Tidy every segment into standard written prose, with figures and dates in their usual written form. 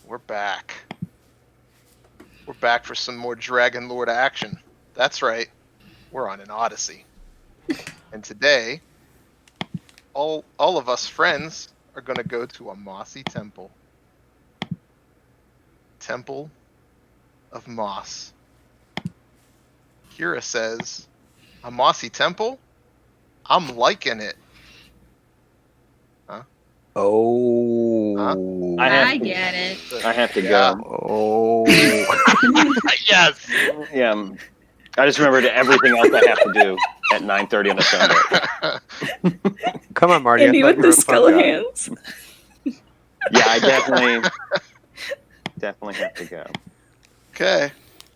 we're back. We're back for some more Dragonlord action. That's right, we're on an Odyssey. And today, all of us friends are going to go to a Mossy temple. Temple of Moss. Kira says, a Mossy temple? I'm liking it. Huh? Oh. Huh? I get it. I have to go. Oh. Yes. Yeah. I just remembered everything else I have to do at 9:30 on a Sunday. Come on, Marty. Andy I thought with you were the a fun skull guy. hands. Yeah, I definitely have to go. Okay.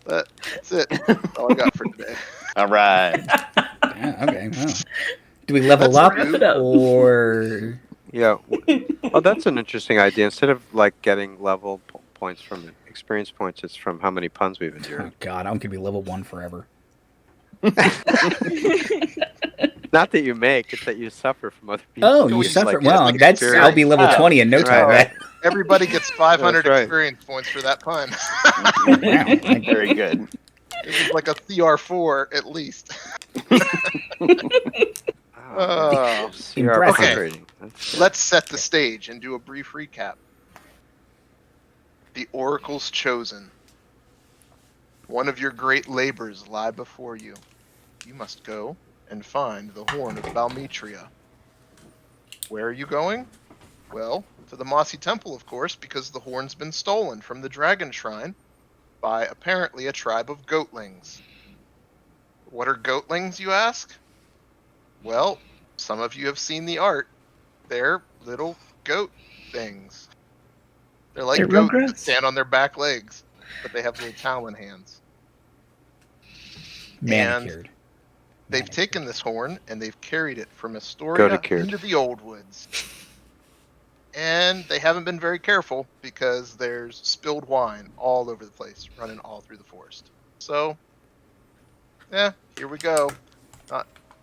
That's it. That's all I got for today. All right. Yeah, okay. Well, do we level Let's up wrap it up. or? Yeah. Oh, that's an interesting idea. Instead of like getting level points from experience points, it's from how many puns we've Oh endured. God, I'm gonna be level 1 forever. Not that you make, it's that you suffer from other people. Oh, you Like, suffer. it's Well, like that's experience. I'll be level Oh. 20 in no time. Right. Everybody gets 500 That's right. experience points for that pun. Wow. Very good. It was like a CR4 at least. Oh, Impressive. CR Okay. rating. That's- Let's set the stage and do a brief recap. The oracles chosen. One of your great labors lie before you. You must go and find the horn of Balmetria. Where are you going? Well, to the Mossy Temple, of course, because the horn's been stolen from the Dragon Shrine by apparently a tribe of goatlings. What are goatlings, you ask? Well, some of you have seen the art. They're little goat things. They're like They're goats that Rugrats? stand on their back legs, but they have little talon hands. Manicured. They've taken this horn and they've carried it from Astoria Goat-cured. into the Old Woods. And they haven't been very careful because there's spilled wine all over the place, running all through the forest. So, yeah, here we go.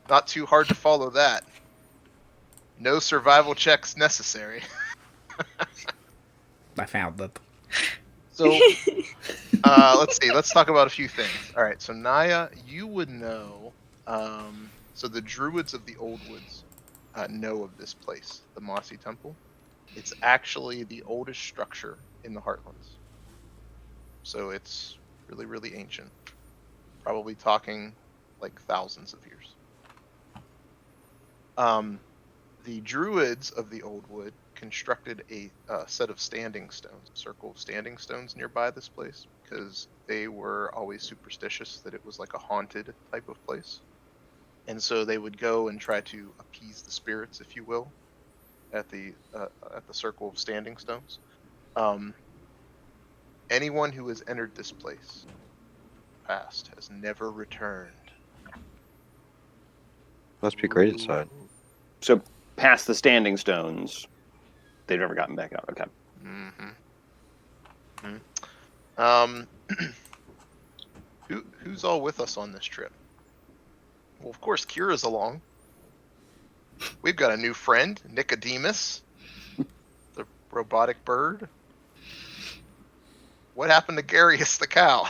Not too hard to follow that. No survival checks necessary. I found that. So, let's see. Let's talk about a few things. All right. So, Naya, you would know. So, the Druids of the Old Woods know of this place, the Mossy Temple. It's actually the oldest structure in the Heartlands. So, it's really, really ancient. Probably talking like thousands of years. The Druids of the Old Wood constructed a set of standing stones, a circle of standing stones nearby this place, because they were always superstitious that it was like a haunted type of place. And so they would go and try to appease the spirits, if you will, at the circle of standing stones. Anyone who has entered this place past has never returned. Must be great inside. So past the standing stones, they've never gotten back out. Okay. Who's all with us on this trip? Well, of course, Kira's along. We've got a new friend, Nicodemus, the robotic bird. What happened to Garius the cow?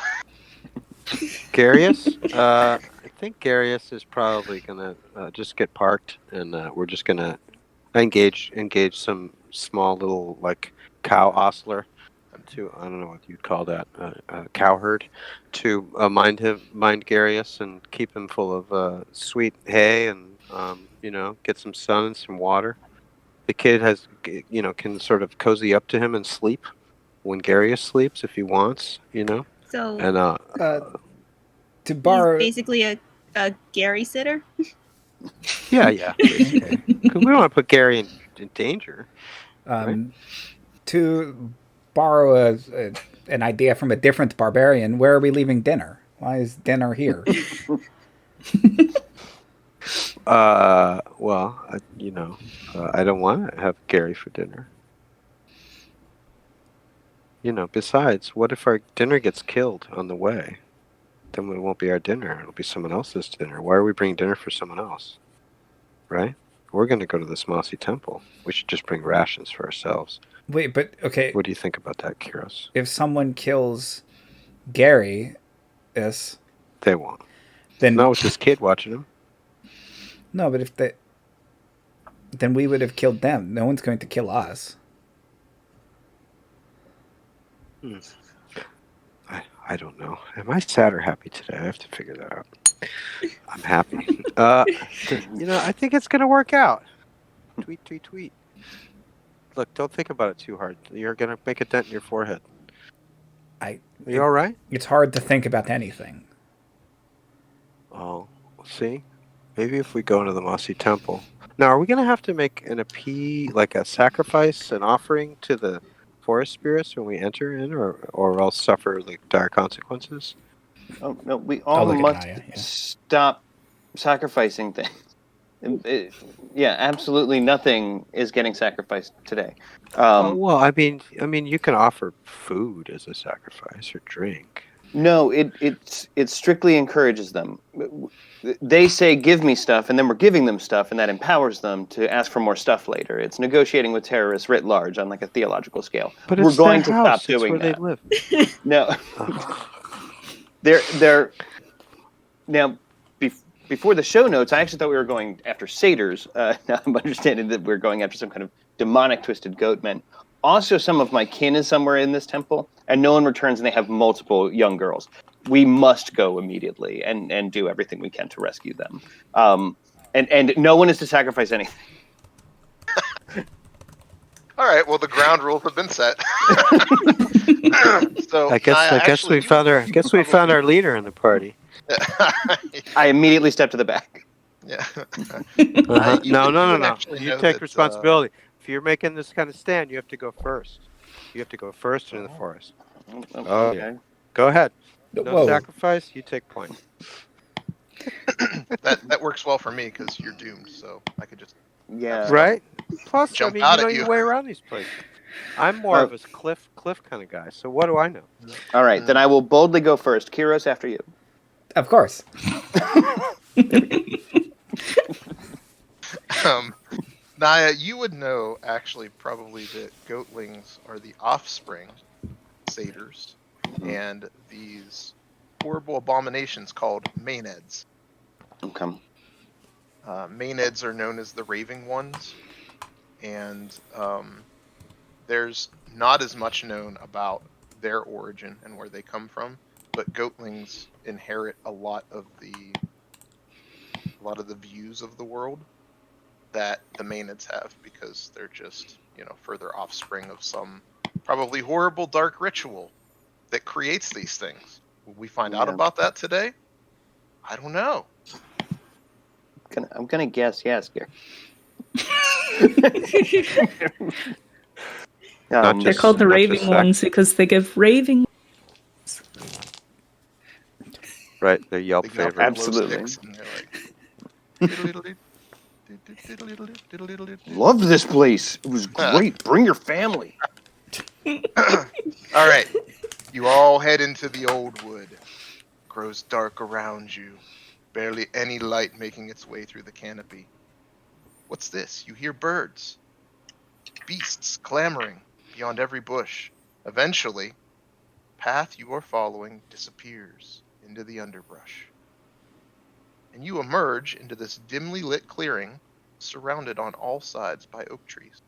Garius? I think Garius is probably gonna just get parked, and we're just gonna engage Some small little like cow ostler to, I don't know what you'd call that, cow herd, to mind Garius and keep him full of sweet hay and get some sun and some water. The kid can sort of cozy up to him and sleep when Garius sleeps if he wants, So and To he's borrow. basically a Gary sitter. yeah. Okay. 'Cause we don't want to put Gary in danger. To borrow an idea from a different barbarian, where are we leaving dinner? Why is dinner here? Well, I don't want to have Gary for dinner. Besides, what if our dinner gets killed on the way? Then it won't be our dinner. It'll be someone else's dinner. Why are we bringing dinner for someone else? Right? We're going to go to this Mossy Temple. We should just bring rations for ourselves. Wait, but okay. What do you think about that, Kyros? If someone kills Gary, yes, They won't. then No, it's this kid watching him. no. But if they, then we would have killed them. No one's going to kill us. I don't know. Am I sad or happy today? I have to figure that out. I'm happy. I think it's gonna work out. Tweet, tweet, tweet. Look, don't think about it too hard. You're gonna make a dent in your forehead. Are you all right? It's hard to think about anything. Oh, see? Maybe if we go into the Mossy Temple. Now, are we going to have to make an like a sacrifice, an offering to the forest spirits when we enter in, or else suffer like dire consequences? Oh, no, we all must stop sacrificing things. Yeah, absolutely nothing is getting sacrificed today. Well, I mean, you can offer food as a sacrifice or drink. No, it strictly encourages them. They say, "Give me stuff," and then we're giving them stuff, and that empowers them to ask for more stuff later. It's negotiating with terrorists writ large on like a theological scale. But we're it's going their to house. stop doing it's where that. They live. No, they're now. Before the show notes, I actually thought we were going after satyrs. Now I'm understanding that we're going after some kind of demonic twisted goat men. Also, some of my kin is somewhere in this temple, and no one returns, and they have multiple young girls. We must go immediately and do everything we can to rescue them. And no one is to sacrifice anything. All right. Well, the ground rules have been set. So I guess we found our leader in the party. I immediately step to the back. Yeah. No. You take responsibility. If you're making this kind of stand, you have to go first. You have to go first into the forest. Okay. Yeah. Go ahead. No sacrifice. You take point. that works well for me because you're doomed. So I could just right. Plus, jump you out know at you. your way around these places. I'm more of a cliff kind of guy. So what do I know? All right, then I will boldly go first. Kyros, after you. Of course. Naya, you would know actually probably that goatlings are the offspring satyrs and these horrible abominations called maenads. Okay. Maenads are known as the raving ones, and there's not as much known about their origin and where they come from, but goatlings inherit a lot of the views of the world that the maenads have, because they're just, further offspring of some probably horrible dark ritual that creates these things. Will we find out about that today? I don't know. I'm gonna guess yes, Gary. They're called the raving ones because they give raving. Right, they're Yelp favorites. Absolutely. Loved this place. It was great. Bring your family. All right. You all head into the old wood. Grows dark around you. Barely any light making its way through the canopy. What's this? You hear birds. Beasts clamoring beyond every bush. Eventually, the path you are following disappears into the underbrush. And you emerge into this dimly lit clearing, surrounded on all sides by oak trees.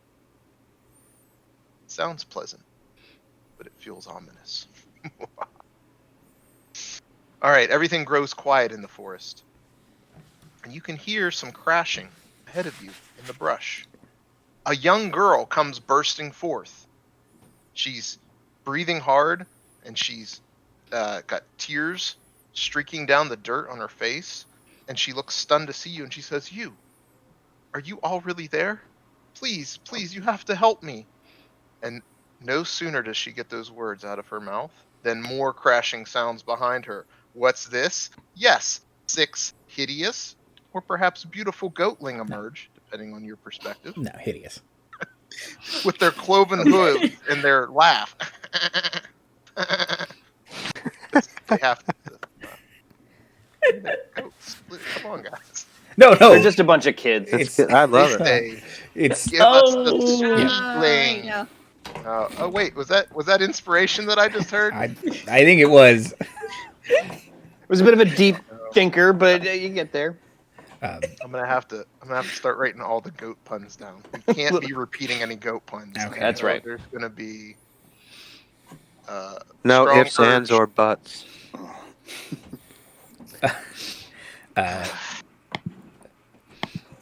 It sounds pleasant, but it feels ominous. All right, everything grows quiet in the forest, and you can hear some crashing ahead of you in the brush. A young girl comes bursting forth. She's breathing hard, and she's got tears streaking down the dirt on her face, and she looks stunned to see you, and she says, are you all really there? Please, you have to help me. And no sooner does she get those words out of her mouth than more crashing sounds behind her. What's this? Yes, 6 hideous, or perhaps beautiful goatling emerge, depending on your perspective. No, hideous. With their cloven hooves and their laugh. They have to. Come on, guys. No. They're just a bunch of kids. I love it. Give It's us the sweetling. Oh wait, was that inspiration that I just heard? I think it was. It was a bit of a deep thinker, but you get there. I'm gonna have to start writing all the goat puns down. We can't be repeating any goat puns. Okay. I That's know right. There's gonna be No strong ifs, ands, urge. or buts.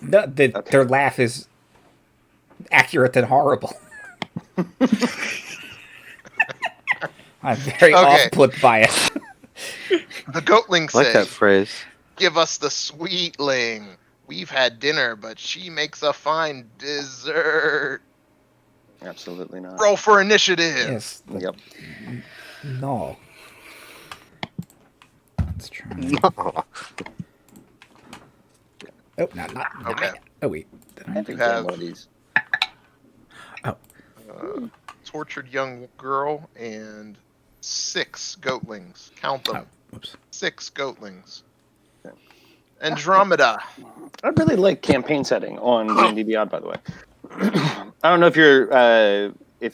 No, Okay. their laugh is accurate and horrible. I'm very Okay. off-put by it. The goatlings I like say, that phrase. "Give us the sweetling. We've had dinner, but she makes a fine dessert." Absolutely not. Roll for initiative. Yes. Yep. No. Let's try. No. Oh, not Okay. nine. Oh wait. Did I? I think have- one of these. Tortured young girl and 6 goatlings. Count them. Oh, oops. 6 goatlings. Andromeda. I really like campaign setting on D&D Beyond, by the way. I don't know if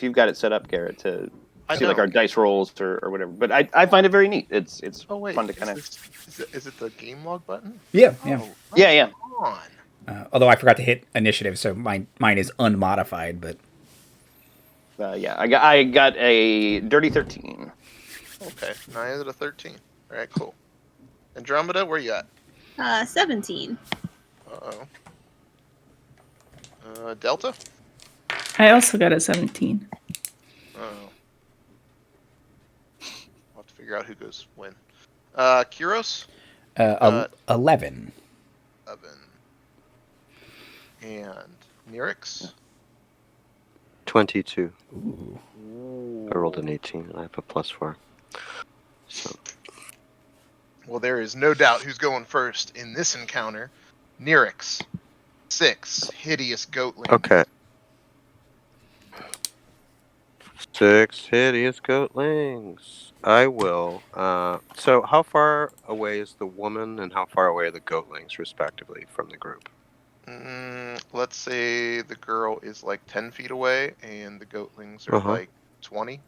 you've got it set up, Garrett, to I see like don't. our dice rolls or whatever. But I find it very neat. It's Oh wait, fun to kind of. is it the game log button? Yeah. Oh, Yeah. come on. Although I forgot to hit initiative, so mine is unmodified. But I got a dirty 13. Okay, Naya's at a 13. All right, cool. Andromeda, where you at? 17. Uh oh. Delta. I also got a 17. Oh. I'll have to figure out who goes when. Kyros. 11. 11. And Nyrix. 22. Ooh. I rolled an 18. I have a +4. So Well, there is no doubt who's going first in this encounter. Nyrix. 6 hideous goatlings. okay. 6 hideous goatlings. I will. So how far away is the woman and how far away are the goatlings, respectively, from the group? Let's say the girl is like 10 feet away and the goatlings are Uh-huh. like 20.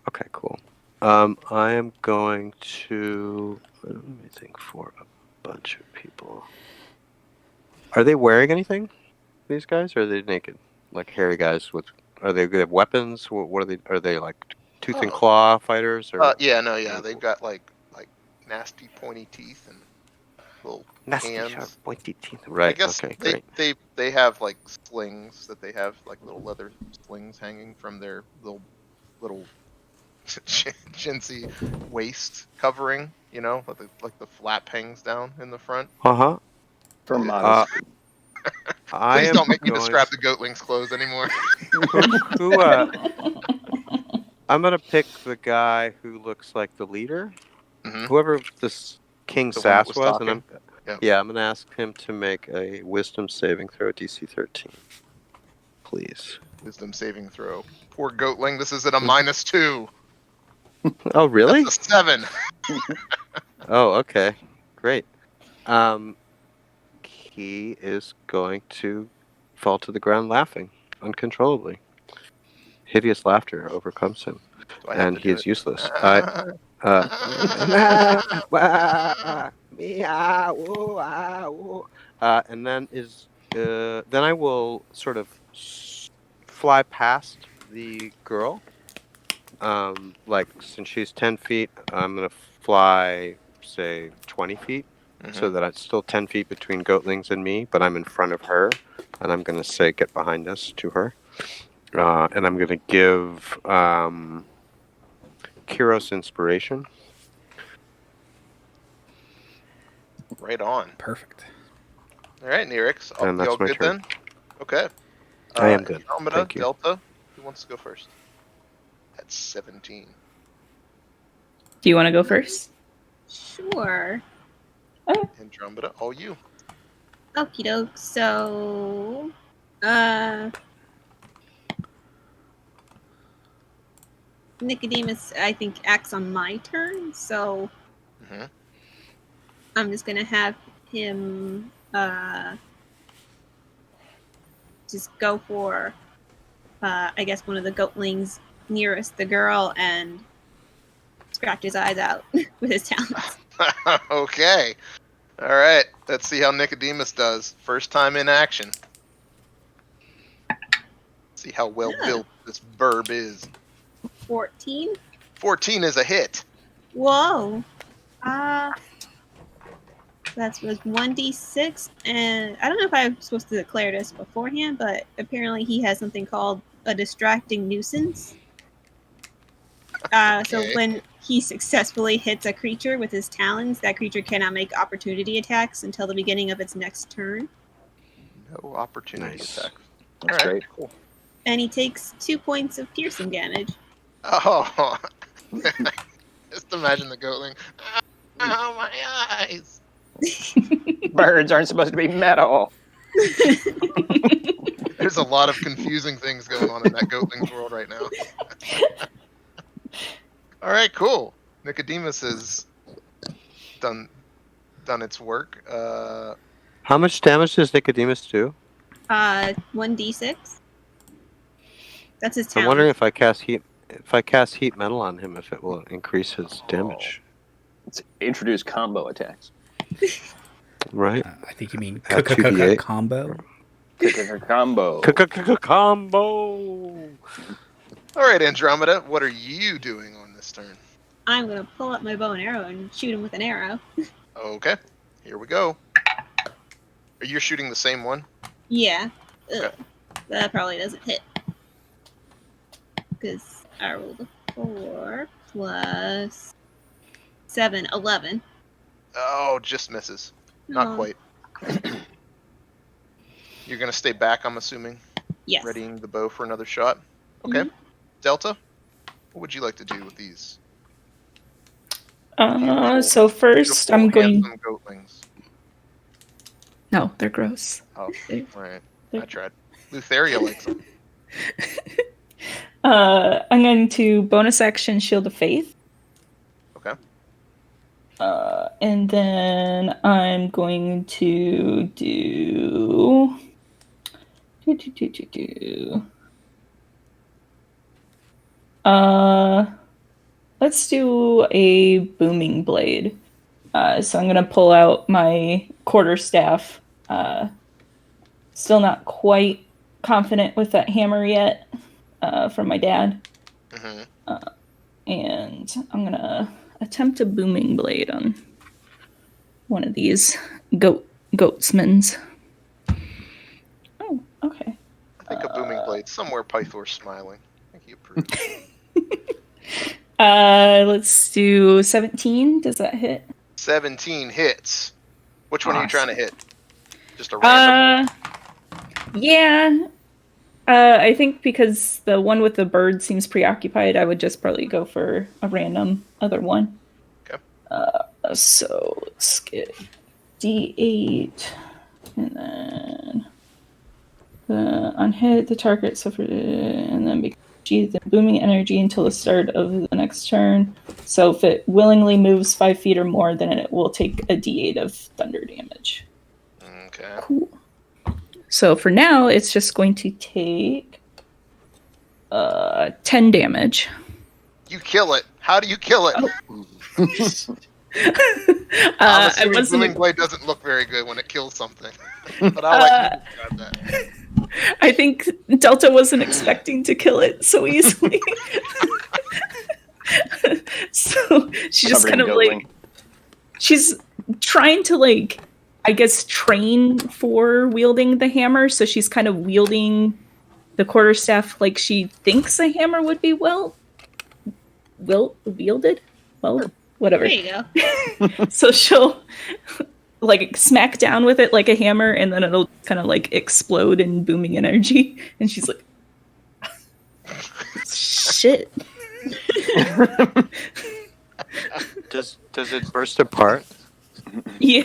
Okay, cool. I am going to. Let me think for a bunch of people. Are they wearing anything? These guys, or are they naked? Like hairy guys with? Are they have weapons? What are they? Are they like tooth and Oh. claw fighters? Or They've got like nasty pointy teeth and little nasty hands. sharp pointy teeth? Right. I guess Okay. Great. they have like slings that they have like little leather slings hanging from their little chintzy waist covering. You know, like the flap hangs down in the front. Uh-huh. For modest. I Please am don't make me going describe the goatlings' clothes anymore. who I'm gonna pick the guy who looks like the leader, Mhm. whoever this King The one that Sass was was, and I'm talking? I'm gonna ask him to make a Wisdom saving throw, DC 13, please. Wisdom saving throw. Poor goatling. This is at a -2. Oh, really? That's a 7. Oh, okay, great. He is going to fall to the ground laughing uncontrollably. Hideous laughter overcomes him, Do I have and to he do is it? useless. And then I will sort of fly past the girl. Like since she's 10 feet, I'm gonna fly, say 20 feet, so that it's still 10 feet between goatlings and me, but I'm in front of her, and I'm gonna say get behind us to her, and I'm gonna give Kyros inspiration. Right on. Perfect. All right, Nyrix. And that's you all my good turn. then? Okay. I am good. Andromeda, Thank you. Delta. Who wants to go first? That's 17. Do you want to go first? Sure. Andromeda, all you. Okie doke. So, Nicodemus, I think, acts on my turn. So Mhm. I'm just gonna have him just go for I guess, one of the goatlings nearest the girl and scratch his eyes out with his talons. Okay. All right. Let's see how Nicodemus does. First time in action. See how well built this burb is. 14? 14 is a hit. Whoa. That was 1d6, and I don't know if I'm supposed to declare this beforehand, but apparently he has something called a distracting nuisance. So Okay. when he successfully hits a creature with his talons, that creature cannot make opportunity attacks until the beginning of its next turn. No opportunity Nice. attacks. That's All right. great. Cool. And he takes 2 points of piercing damage. Oh. Just imagine the goatling. Oh, my eyes. Birds aren't supposed to be metal. There's a lot of confusing things going on in that goatling's world right now. All right, cool. Nicodemus has done its work. How much damage does Nicodemus do? 1d6. That's his I'm talent. wondering if I cast heat metal on him, if it will increase his damage. Let's introduce combo attacks. Right? I think you mean Add 2d8. combo. Combo. Combo. All right, Andromeda, what are you doing on this turn? I'm going to pull up my bow and arrow and shoot him with an arrow. Okay, here we go. Are you shooting the same one? Yeah. Ugh. Okay. That probably doesn't hit. Because I rolled a 4 plus 7, 11. Oh, just misses. Not Oh. quite. You're going to stay back, I'm assuming, Yes. readying the bow for another shot? Okay. Mhm. Delta, what would you like to do with these? So first I'm going. Handsome goatlings. No, they're gross. Oh, They're- all right. they're- I tried. Lutheria likes them. I'm going to bonus action Shield of Faith. Okay. And then I'm going to do. Let's do a booming blade. So I'm gonna pull out my quarterstaff. Still not quite confident with that hammer yet, from my dad. Mm-hmm. And I'm gonna attempt a booming blade on one of these goatsmans. Oh, okay. I think a booming blade. Somewhere Pythor's smiling. I think he approves. Let's do 17. Does that hit? 17 hits. Which one are you Awesome. trying to hit? Just a random one? Yeah. I think because the one with the bird seems preoccupied, I would just probably go for a random other one. Okay. So let's get D8, and then unhit the target suffered, and then sheathed in booming energy until the start of the next turn. So if it willingly moves 5 feet or more, then it will take a D8 of thunder damage. Okay. Cool. So for now, it's just going to take 10 damage. You kill it. How do you kill it? I'm I assuming booming wasn't. blade doesn't look very good when it kills something. But I'll let you describe that. I think Delta wasn't expecting to kill it so easily. So she just Covered kind in of like, goatling. she's trying to like, I guess, train for wielding the hammer. So she's kind of wielding the quarterstaff like she thinks a hammer would be wielded. Well, whatever. There you go. So she'll like smack down with it like a hammer, and then it'll kind of like explode in booming energy. And she's like, "Shit." Does it burst apart? Yeah,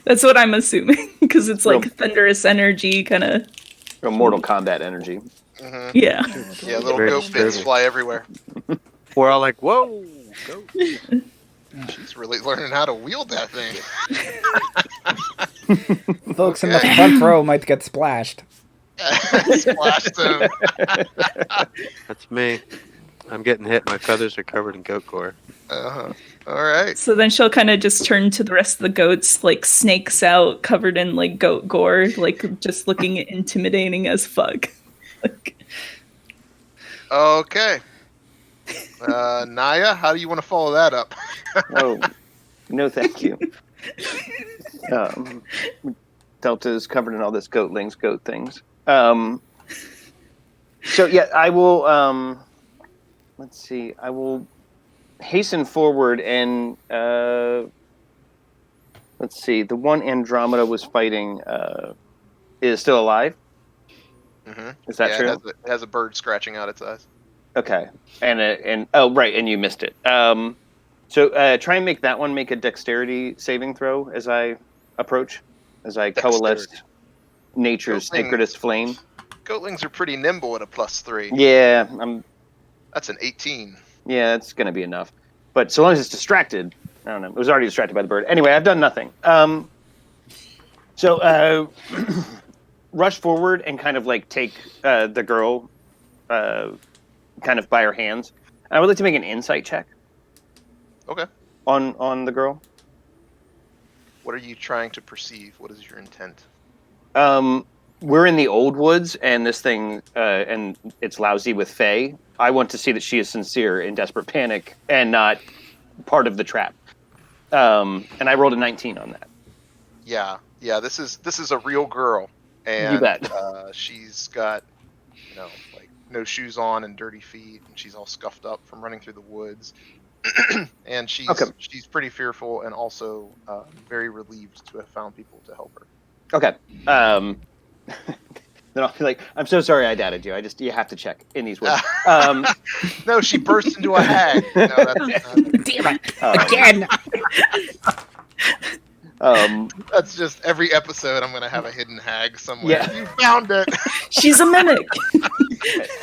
that's what I'm assuming because it's like Real- thunderous energy, kind of. Real Mortal Kombat energy. Hmm. Yeah. Yeah, little Very goat bits disturbing. fly everywhere. We're all like, "Whoa!" Go. She's really learning how to wield that thing. Folks in the Okay. front row might get splashed. Splashed him. That's me. I'm getting hit. My feathers are covered in goat gore. Uh-huh. All right. So then she'll kind of just turn to the rest of the goats, like snakes out, covered in like goat gore, like just looking intimidating as fuck. Like, Okay. Naya, how do you want to follow that up? Oh, no, thank you. Delta is covered in all this goat things. So yeah, I will. Let's see. I will hasten forward and let's see. The one Andromeda was fighting is still alive. Mm-hmm. Is that true? It has a bird scratching out its eyes. Okay. And oh right, and you missed it. So try and make that one make a dexterity saving throw as I approach, as I coalesce nature's sacredest flame. Goatlings are pretty nimble at a +3. Yeah, That's an 18. Yeah, that's going to be enough. But so long as it's distracted, I don't know. It was already distracted by the bird. Anyway, I've done nothing. So rush forward and kind of like take the girl kind of by her hands. I would like to make an insight check. Okay. On the girl. What are you trying to perceive? What is your intent? We're in the old woods, and this thing, and it's lousy with Fae. I want to see that she is sincere in desperate panic and not part of the trap. And I rolled a 19 on that. Yeah. This is a real girl, and you bet. She's got, like no shoes on and dirty feet, and she's all scuffed up from running through the woods. And she's pretty fearful and also very relieved to have found people to help her. Okay. Then I'll be like, I'm so sorry I doubted you. You have to check in these woods. No, she burst into a hag. No, Damn it! Again! That's just every episode I'm going to have a hidden hag somewhere. Yeah. You found it! she's a mimic.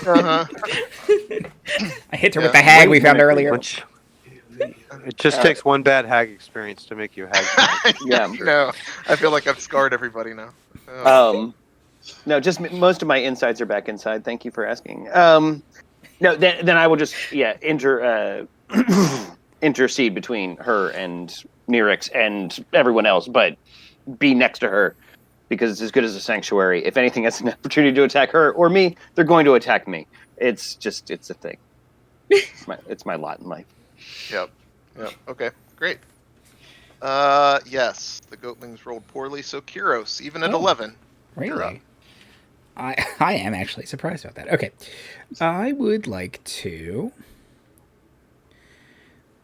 Uh-huh. I hit her with the hag we found earlier. It just takes one bad hag experience to make you a hag. Yeah. No, I feel like I've scarred everybody now. No, just most of my insides are back inside. Thank you for asking. No, then I will just intercede between her and Nyrix and everyone else, but be next to her because it's as good as a sanctuary. If anything has an opportunity to attack her or me, they're going to attack me. It's a thing. It's my lot in life. Yep. Okay, great. Yes, the goatlings rolled poorly, so Kyros, even at 11. Really? I am actually surprised about that. Okay. I would like to...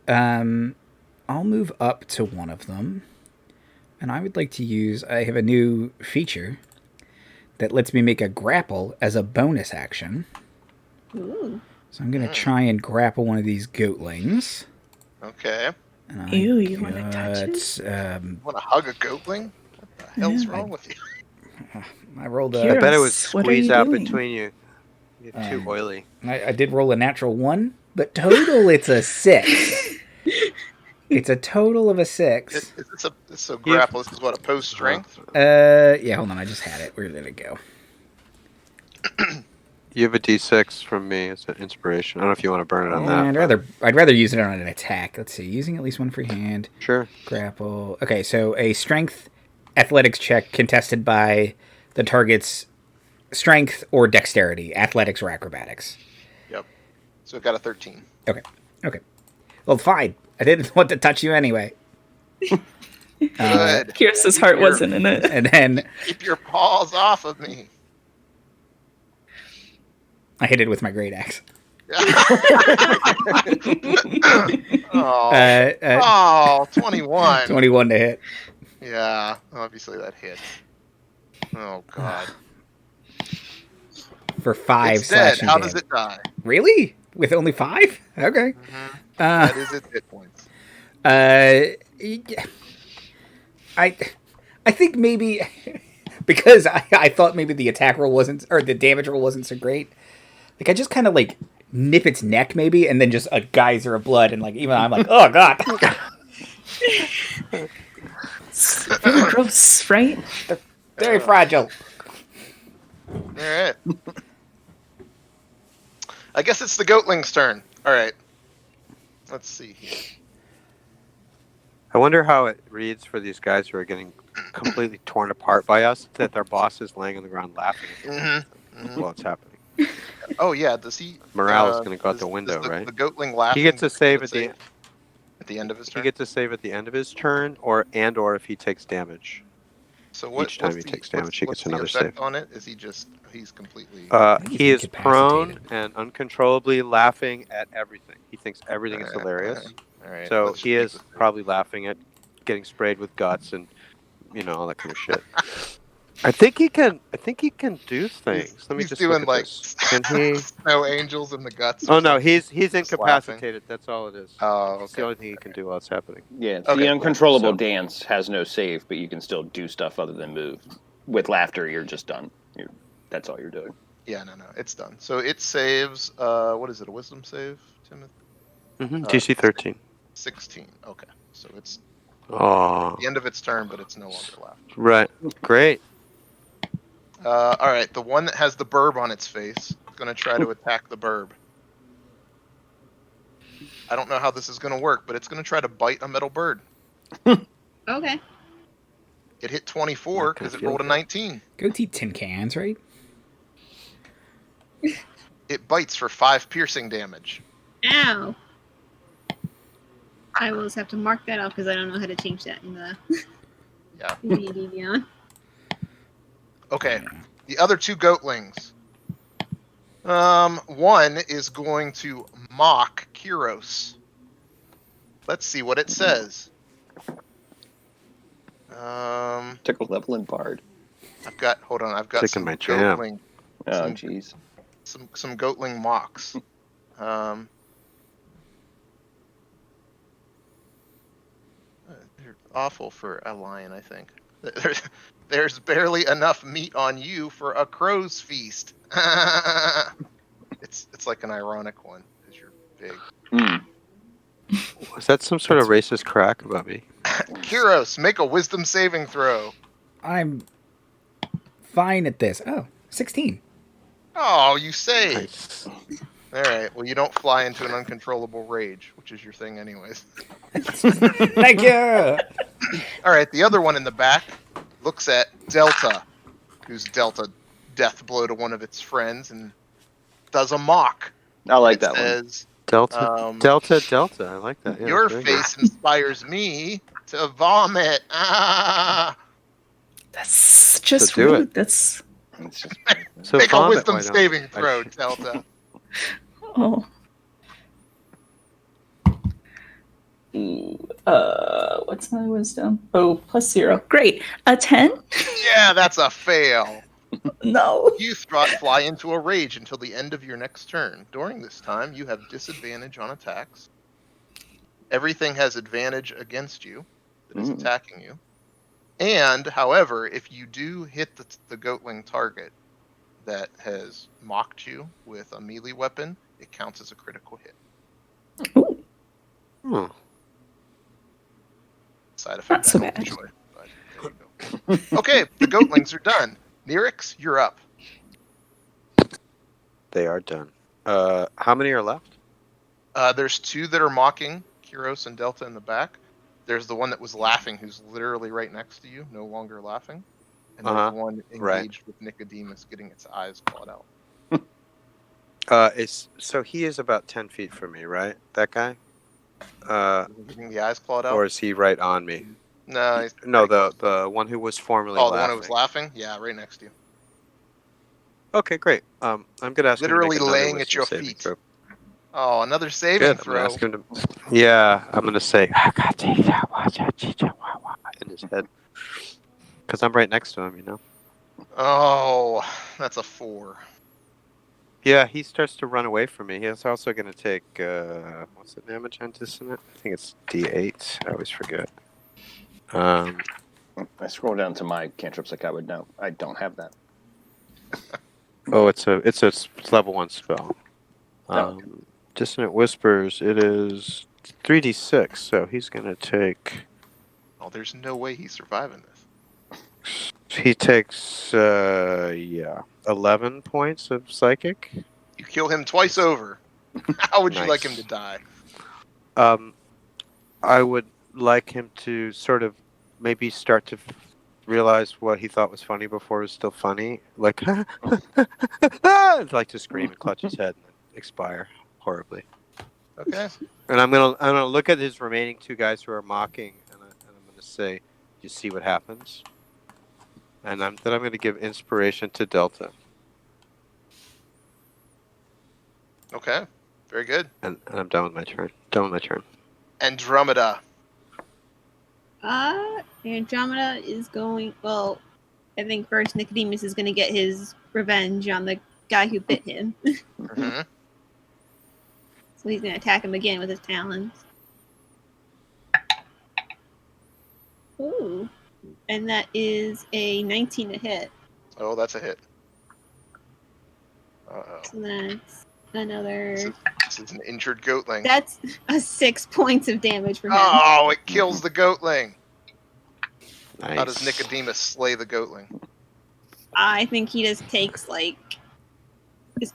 I'll move up to one of them. And I would like to use... I have a new feature that lets me make a grapple as a bonus action. Ooh. So I'm going to try and grapple one of these goatlings. Okay. Ew, you want to touch it? You want to hug a goatling? What the hell's wrong with you? I rolled I a... bet it would Kyros, what are squeeze you out doing? between you. You're too oily. I did roll a natural 1, but total it's a 6. It's a total of a 6. It's a grapple. This is what, a post strength? Yeah, hold on. I just had it. Where did it go? You have a D6 from me as an inspiration. I don't know if you want to burn it on that. I'd rather use it on an attack. Let's see. Using at least one free hand. Sure. Grapple. Okay, so a strength athletics check contested by the target's strength or dexterity, athletics or acrobatics. Yep. So it got a 13. Okay. Well, fine. I didn't want to touch you anyway. Good. Kyros's heart wasn't in it. And then Keep your paws off of me. I hit it with my great axe. Oh, 21. 21 to hit. Yeah, obviously that hits. Oh, God. For 5 It's dead. slashing How damage. does it die? Really? With only 5? Okay. That is its hit points. I think maybe because I thought maybe the attack roll wasn't, or the damage roll wasn't so great. Like I just kind of like nip its neck maybe, and then just a geyser of blood, and like even I'm like, oh god. It's very gross, right? Very fragile. right. I guess it's the goatling's turn. All right. Let's see here. I wonder how it reads for these guys who are getting completely torn apart by us, that their boss is laying on the ground laughing at them while it's happening. Oh yeah, does he? Morale is going to go out the window, does right? The goatling laughing. He gets a save at the end of his turn. He gets a save at the end of his turn, or if he takes damage. So what, Each time he takes damage, he gets another save. save. On it, is he's completely. He is prone and uncontrollably laughing at everything. He thinks everything is hilarious. All right. So he is probably laughing at getting sprayed with guts and all that kind of shit. I think he can do things. Let me just doing look at this. Can he? Snow angels in the guts. Oh no, he's incapacitated. That's all it is. Oh, okay. It's the only thing he can do while it's happening. Yeah, the uncontrollable dance has no save, but you can still do stuff other than move. With laughter, you're just done. That's all you're doing. Yeah, no, it's done. So it saves. What is it? A wisdom save, Timothy? DC 13. 16. Okay, so it's at the end of its turn, but it's no longer laughter. Right. Great. All right, the one that has the burb on its face is going to try to attack the burb. I don't know how this is going to work, but it's going to try to bite a metal bird. Okay. It hit 24 because it rolled a 19. Go eat tin cans, right? It bites for 5 piercing damage. Ow. I will just have to mark that off because I don't know how to change that in the D&D Beyond. Okay, the other 2 goatlings. One is going to mock Kyros. Let's see what it says. Took a level in Bard. I've got some my goatling. Oh, jeez. Some goatling mocks. They're awful for a lion, I think. There's barely enough meat on you for a crow's feast. It's like an ironic one because you're big. Was that some sort of racist crack about me? Kyros, make a wisdom saving throw. I'm fine at this. Oh, 16. Oh, you saved. Nice. All right. Well, you don't fly into an uncontrollable rage, which is your thing anyways. Thank you. All right. The other one in the back looks at Delta, who's dealt a death blow to one of its friends, and does a mock. I like that one. Delta. I like that. Yeah, your face inspires me to vomit. Ah! That's just So do rude. it. That's Make a vomit, wisdom why don't saving I- throw, Delta. oh. Ooh, what's my wisdom? Oh, +0. Great. A 10? Yeah, that's a fail. No. You fly into a rage until the end of your next turn. During this time, you have disadvantage on attacks. Everything has advantage against you that is attacking you. And, however, if you do hit the goatling target that has mocked you with a melee weapon, it counts as a critical hit. Ooh. Hmm. Side effect. Not so bad. Enjoy, but there you go. Okay, the goatlings are done. Nyrix, you're up. They are done. How many are left? There's two that are mocking Kyros and Delta in the back. There's the one that was laughing, who's literally right next to you, no longer laughing. And there's one engaged with Nicodemus, getting its eyes clawed out. So he is about 10 feet from me, right? That guy? Getting the eyes clawed out? Or is he right on me? No, he's No, the one who was formerly the laughing. one who was laughing? Yeah, right next to you. Okay, great. I'm gonna ask Literally him to make another laying at your wisdom saving feet. throw. Oh, another saving Good. I'm throw. gonna ask him to. Yeah, I'm gonna say in his head because I'm right next to him. You know. Oh, that's a 4. Yeah, he starts to run away from me. He's also gonna take what's the damage on dissonant? I think it's D8. I always forget. I scroll down to my cantrips like I would know. I don't have that. Oh, it's a level 1 spell. Dissonant Whispers. It is 3d6. So he's gonna take. Oh, there's no way he's surviving this. He takes 11 points of psychic. You kill him twice over. How would you like him Nice. to die? I would like him to sort of maybe start to realize what he thought was funny before it was still funny. Like, like to scream and clutch his head and then expire horribly. Okay. And I'm gonna look at his remaining two guys who are mocking, and I'm gonna say, "You see what happens." And then I'm gonna give inspiration to Delta, Okay. Very good. and I'm done with my turn. Done with my turn. Andromeda. Andromeda is going. Well, I think first Nicodemus is going to get his revenge on the guy who bit him. Mm-hmm. So he's going to attack him again with his talons. Ooh. And that is a 19 to hit. Oh, that's a hit. Uh-oh. So that's another. This is an injured goatling. That's a 6 points of damage for him. Oh, it kills the goatling. Nice. How does Nicodemus slay the goatling? I think he just takes just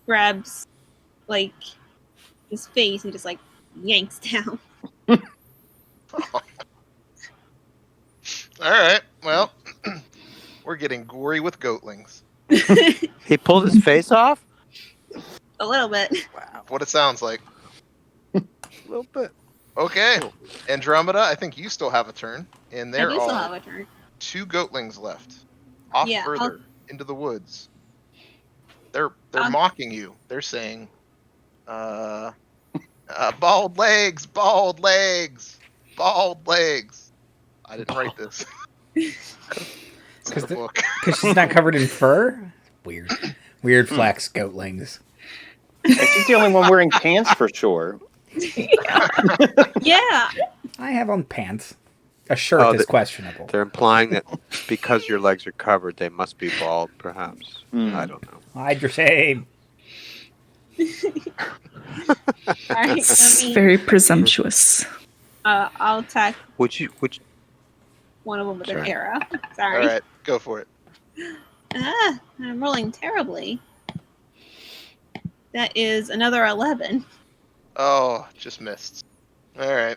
grabs his face and just yanks down. All right. Well, we're getting gory with goatlings. He pulled his face off? A little bit. Wow. What it sounds like. A little bit. Okay. Andromeda, I think you still have a turn. And I there do still are have a turn. 2 goatlings left. Off Yeah, further into the woods. They're mocking you. They're saying, bald legs, bald legs, bald legs. I didn't write this. It's in the book. Because she's not covered in fur? Weird flex, goatlings. She's the only one wearing pants for sure. Yeah. I have on pants. A shirt is questionable. They're implying that because your legs are covered, they must be bald, perhaps. I don't know. Hide your shame. Alright, It's very presumptuous. I'll attack Would you? one of them with an Sorry. arrow. All Sorry. right, go for it. I'm rolling terribly. That is another 11. Oh, just missed. All right.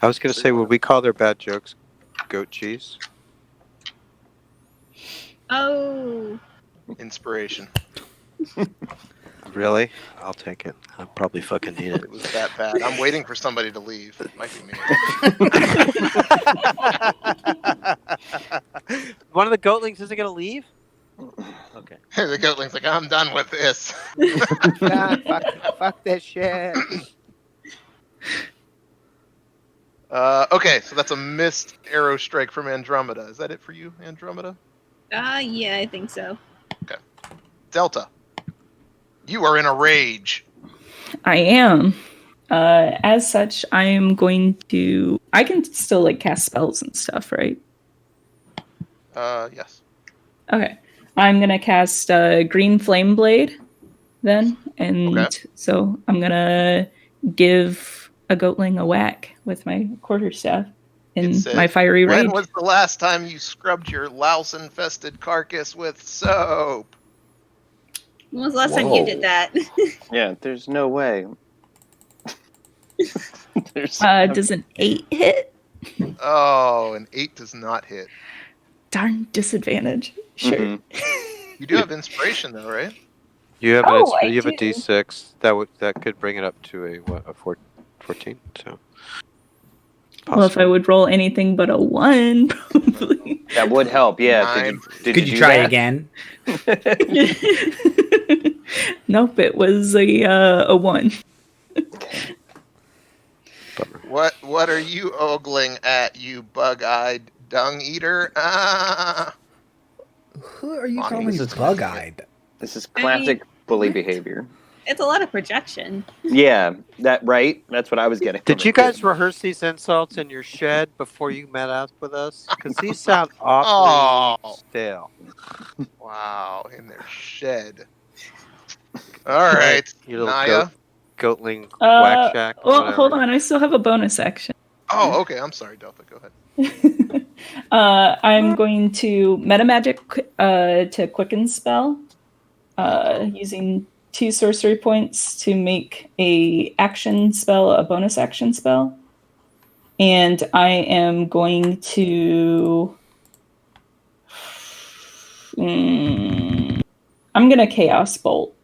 I was going to say, would we call their bad jokes goat cheese? Oh. Inspiration. Really? I'll take it. I probably fucking need it. It was that bad. I'm waiting for somebody to leave. It might be me. One of the goatlings isn't going to leave? Okay. The goatling's like, I'm done with this. Fuck this shit. Okay, so that's a missed arrow strike from Andromeda. Is that it for you, Andromeda? Yeah, I think so. Delta, you are in a rage. I am. As such, I am going to. I can still cast spells and stuff, right? Yes. Okay. I'm gonna cast Green Flame Blade then, and Okay. so I'm gonna give a goatling a whack with my quarterstaff in It said, my fiery rage. When was the last time you scrubbed your louse-infested carcass with soap? When was the last time you did that? Yeah, there's no way. Does an 8 hit? Oh, an 8 does not hit. Darn disadvantage. Sure. Mhm. You do have inspiration, though, right? You have Oh, I you have a do. D6 that could bring it up to a 14. So. Well, if I would roll anything but a 1, probably. That would help, yeah. Nine. Did Could you you do try that? again? Nope, it was a 1. What are you ogling at, you bug-eyed dung eater? Ah! Who are you Bonnie, calling this is- bug-eyed? This is classic bully behavior. It's a lot of projection. Yeah, right? That's what I was getting. Did from you it, too. guys rehearse these insults in your shed before you met up with us? Because these sound awfully stale. Wow, in their shed. All right, You little Naya. goatling whack shack. Well, whatever. hold on. I still have a bonus action. Oh, okay. I'm sorry, Delta. Go ahead. I'm going to metamagic to quicken spell, using 2 sorcery points to make a action spell a bonus action spell, and I am going to. I'm gonna chaos bolt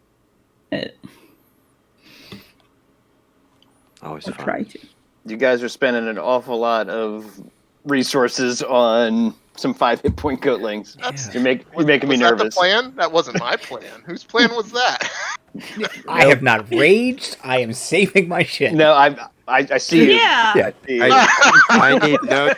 it. Always Or fun. try to. You guys are spending an awful lot of resources on some 5 hit point goatlings. That's- You're making me Was nervous. that the plan? That wasn't my plan. Whose plan was that? I have not raged. I am saving my shit. No, I see you. Yeah. Yeah. I need no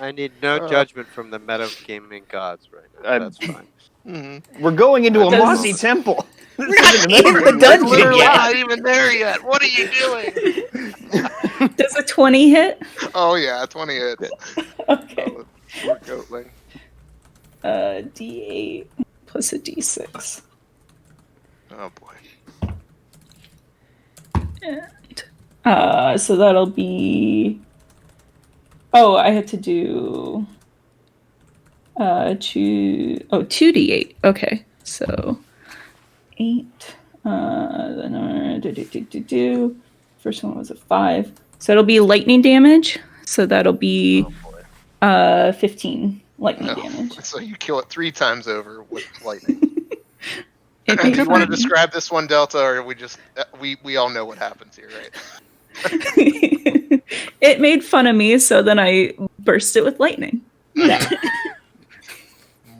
I need no judgment from the metagaming gods right now. That's fine. Mhm. We're going into a Does- Mossy temple. We're not in the We're dungeon literally yet. not even there yet. What are you doing? Does a 20 hit? Oh yeah, 20 hits. Okay. Oh, poor goatling. D8 plus a D6. Oh boy. And so that'll be. Oh, I had to do. 2d8. Okay, so 8. Then first one was a 5. So it'll be lightning damage. So that'll be Oh boy. 15 lightning No. damage. So you kill it 3 times over with lightning. It Do made you want to fun- describe this one, Delta, or we just we all know what happens here, right? It made fun of me, so then I burst it with lightning.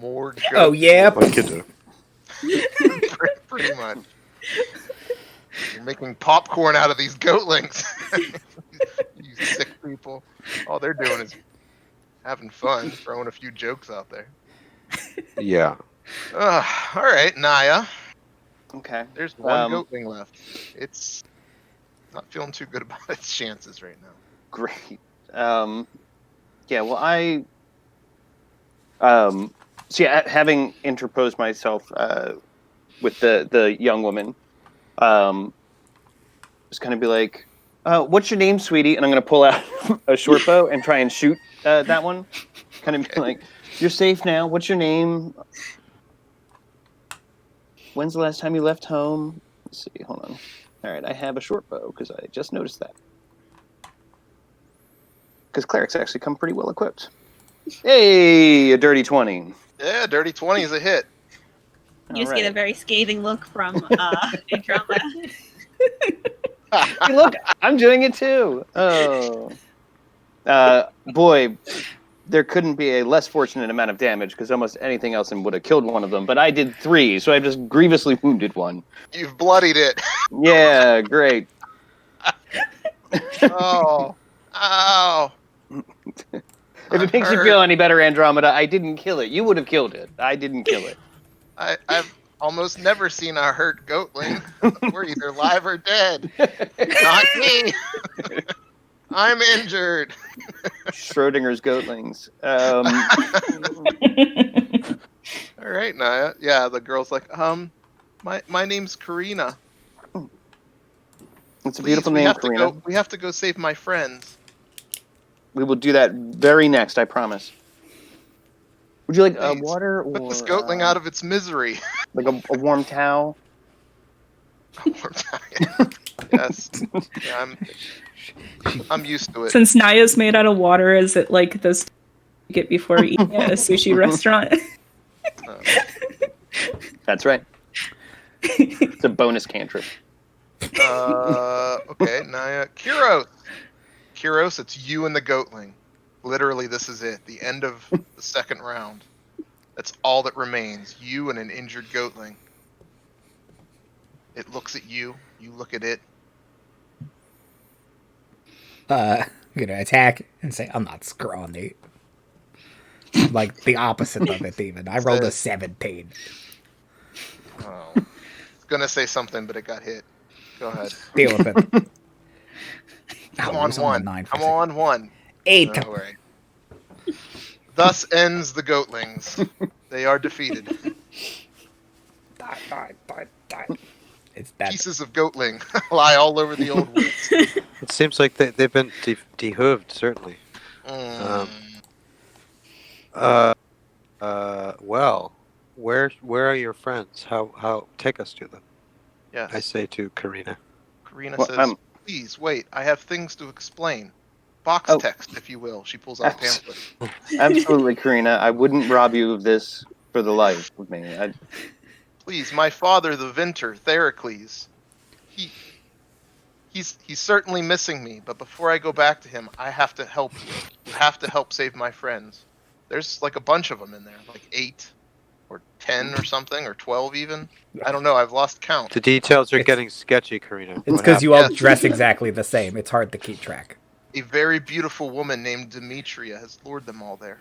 More goat. Oh yeah. Like you do. Pretty much. You're making popcorn out of these goatlings. You sick people. All they're doing is having fun, throwing a few jokes out there. Yeah. All right, Naya. Okay. There's one Um, goatling left. It's not feeling too good about its chances right now. Great. Yeah, well, having interposed myself with the young woman, just kind of be like, what's your name, sweetie? And I'm going to pull out a short bow and try and shoot that one. Kind of be like, you're safe now. What's your name? When's the last time you left home? Let's see. Hold on. All right, I have a short bow because I just noticed that. Because clerics actually come pretty well equipped. Hey, a dirty 20. Yeah, dirty 20 is a hit. You just get a very scathing look from Andromeda. Hey, look, I'm doing it too. Oh. Boy, there couldn't be a less fortunate amount of damage because almost anything else would have killed one of them. But I did 3, so I just grievously wounded one. You've bloodied it. Yeah, great. Oh. Ow. If it makes you feel any better, Andromeda, I didn't kill it. You would have killed it. I didn't kill it. I've almost never seen a hurt goatling. We're either live or dead. Not me. I'm injured. Schrodinger's goatlings. All right, Naya. Yeah, the girl's like, my name's Corrina. It's a Please, beautiful we name, have to Corrina. go. We have to go save my friends. We will do that very next, I promise. Would you like Please, water or Put this goatling out of its misery. like a warm towel? Yes, yeah, I'm used to it. Since Naya's made out of water, is it like those you get before eating at a sushi restaurant? That's right. It's a bonus cantrip. Okay, Naya. Kyros, it's you and the goatling. Literally, this is it. The end of the second round. That's all that remains. You and an injured goatling. It looks at you. You look at it. I'm gonna attack and say I'm not scrawny. Like the opposite of it, even. I rolled a 17. Oh. I was gonna say something, but it got hit. Go ahead. Deal with it. I'm Oh, it on was one. 9 for I'm a second. on one. 8. All right. Thus ends the goatlings. They are defeated. Die. It's that. Pieces of goatling lie all over the old woods. It seems like they've been dehooved, certainly. Mm. Well, where are your friends? How take us to them? Yes. I say to Corrina. Corrina Well, says, "Please wait. I have things to explain. Box text, if you will." She pulls out a pamphlet. Absolutely, Corrina. I wouldn't rob you of this for the life of me. Please, my father, the Vinter, Theracles. He's certainly missing me, but before I go back to him, I have to help you. You have to help save my friends. There's like a bunch of them in there, like 8 or 10 or something, or 12 even. I don't know. I've lost count. The details are getting sketchy, Corrina. It's because you all dress exactly the same. It's hard to keep track. A very beautiful woman named Demetria has lured them all there.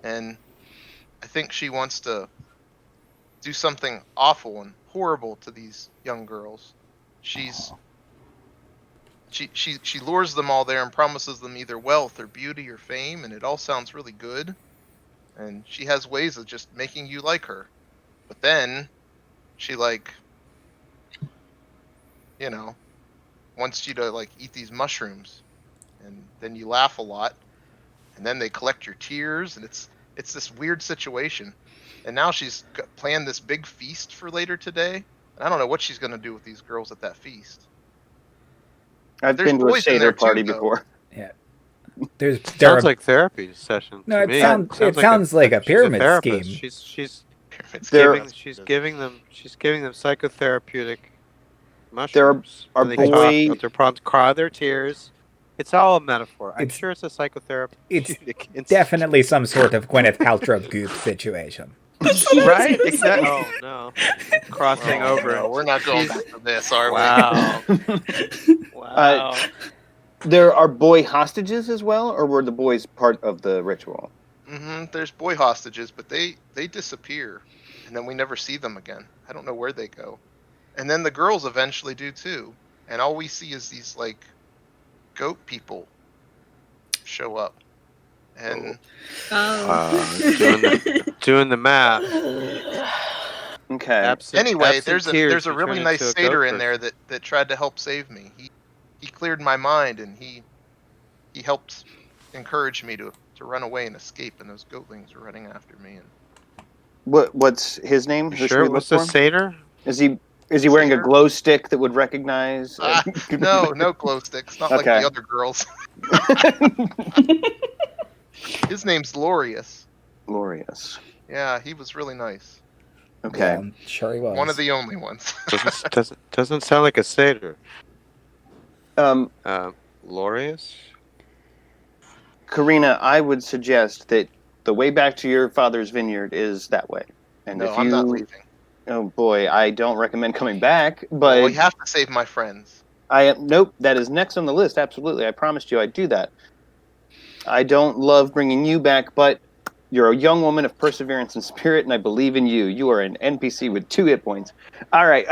And I think she wants to do something awful and horrible to these young girls. She lures them all there and promises them either wealth or beauty or fame, and it all sounds really good. And she has ways of just making you like her. But then she wants you to eat these mushrooms, and then you laugh a lot, and then they collect your tears, and it's this weird situation. And now she's planned this big feast for later today. And I don't know what she's going to do with these girls at that feast. I've been to a Seder party before. Yeah. Sounds like therapy session. No, to it me. sounds like a pyramid scheme. She's giving them psychotherapeutic mushrooms. Our they boy, talk about their problems, cry their tears. It's all a metaphor. I'm sure it's a psychotherapeutic. It's definitely some sort of Gwyneth Paltrow goop situation. Right? Exactly. Oh no! Crossing over. No, we're not going back to this, are we? Wow. There are boy hostages as well, or were the boys part of the ritual? There's boy hostages, but they disappear, and then we never see them again. I don't know where they go. And then the girls eventually do too, and all we see is these goat people show up, and doing the math. Okay. Anyway, there's a really nice satyr in there that tried to help save me. He cleared my mind, and he helped encourage me to run away and escape. And those goatlings were running after me. And what's his name? Sure. What's the satyr? Is he wearing a glow stick that would recognize? No glow sticks. Not like the other girls. His name's Lorius. Lorius. Yeah, he was really nice. Okay. Yeah, I'm sure he was. One of the only ones. Doesn't sound like a satyr. Lorius? Corrina, I would suggest that the way back to your father's vineyard is that way. And no, I'm not leaving. Oh boy, I don't recommend coming back, but we have to save my friends. Nope, that is next on the list. Absolutely, I promised you I'd do that. I don't love bringing you back, but you're a young woman of perseverance and spirit, and I believe in you. You are an NPC with 2 hit points. All right.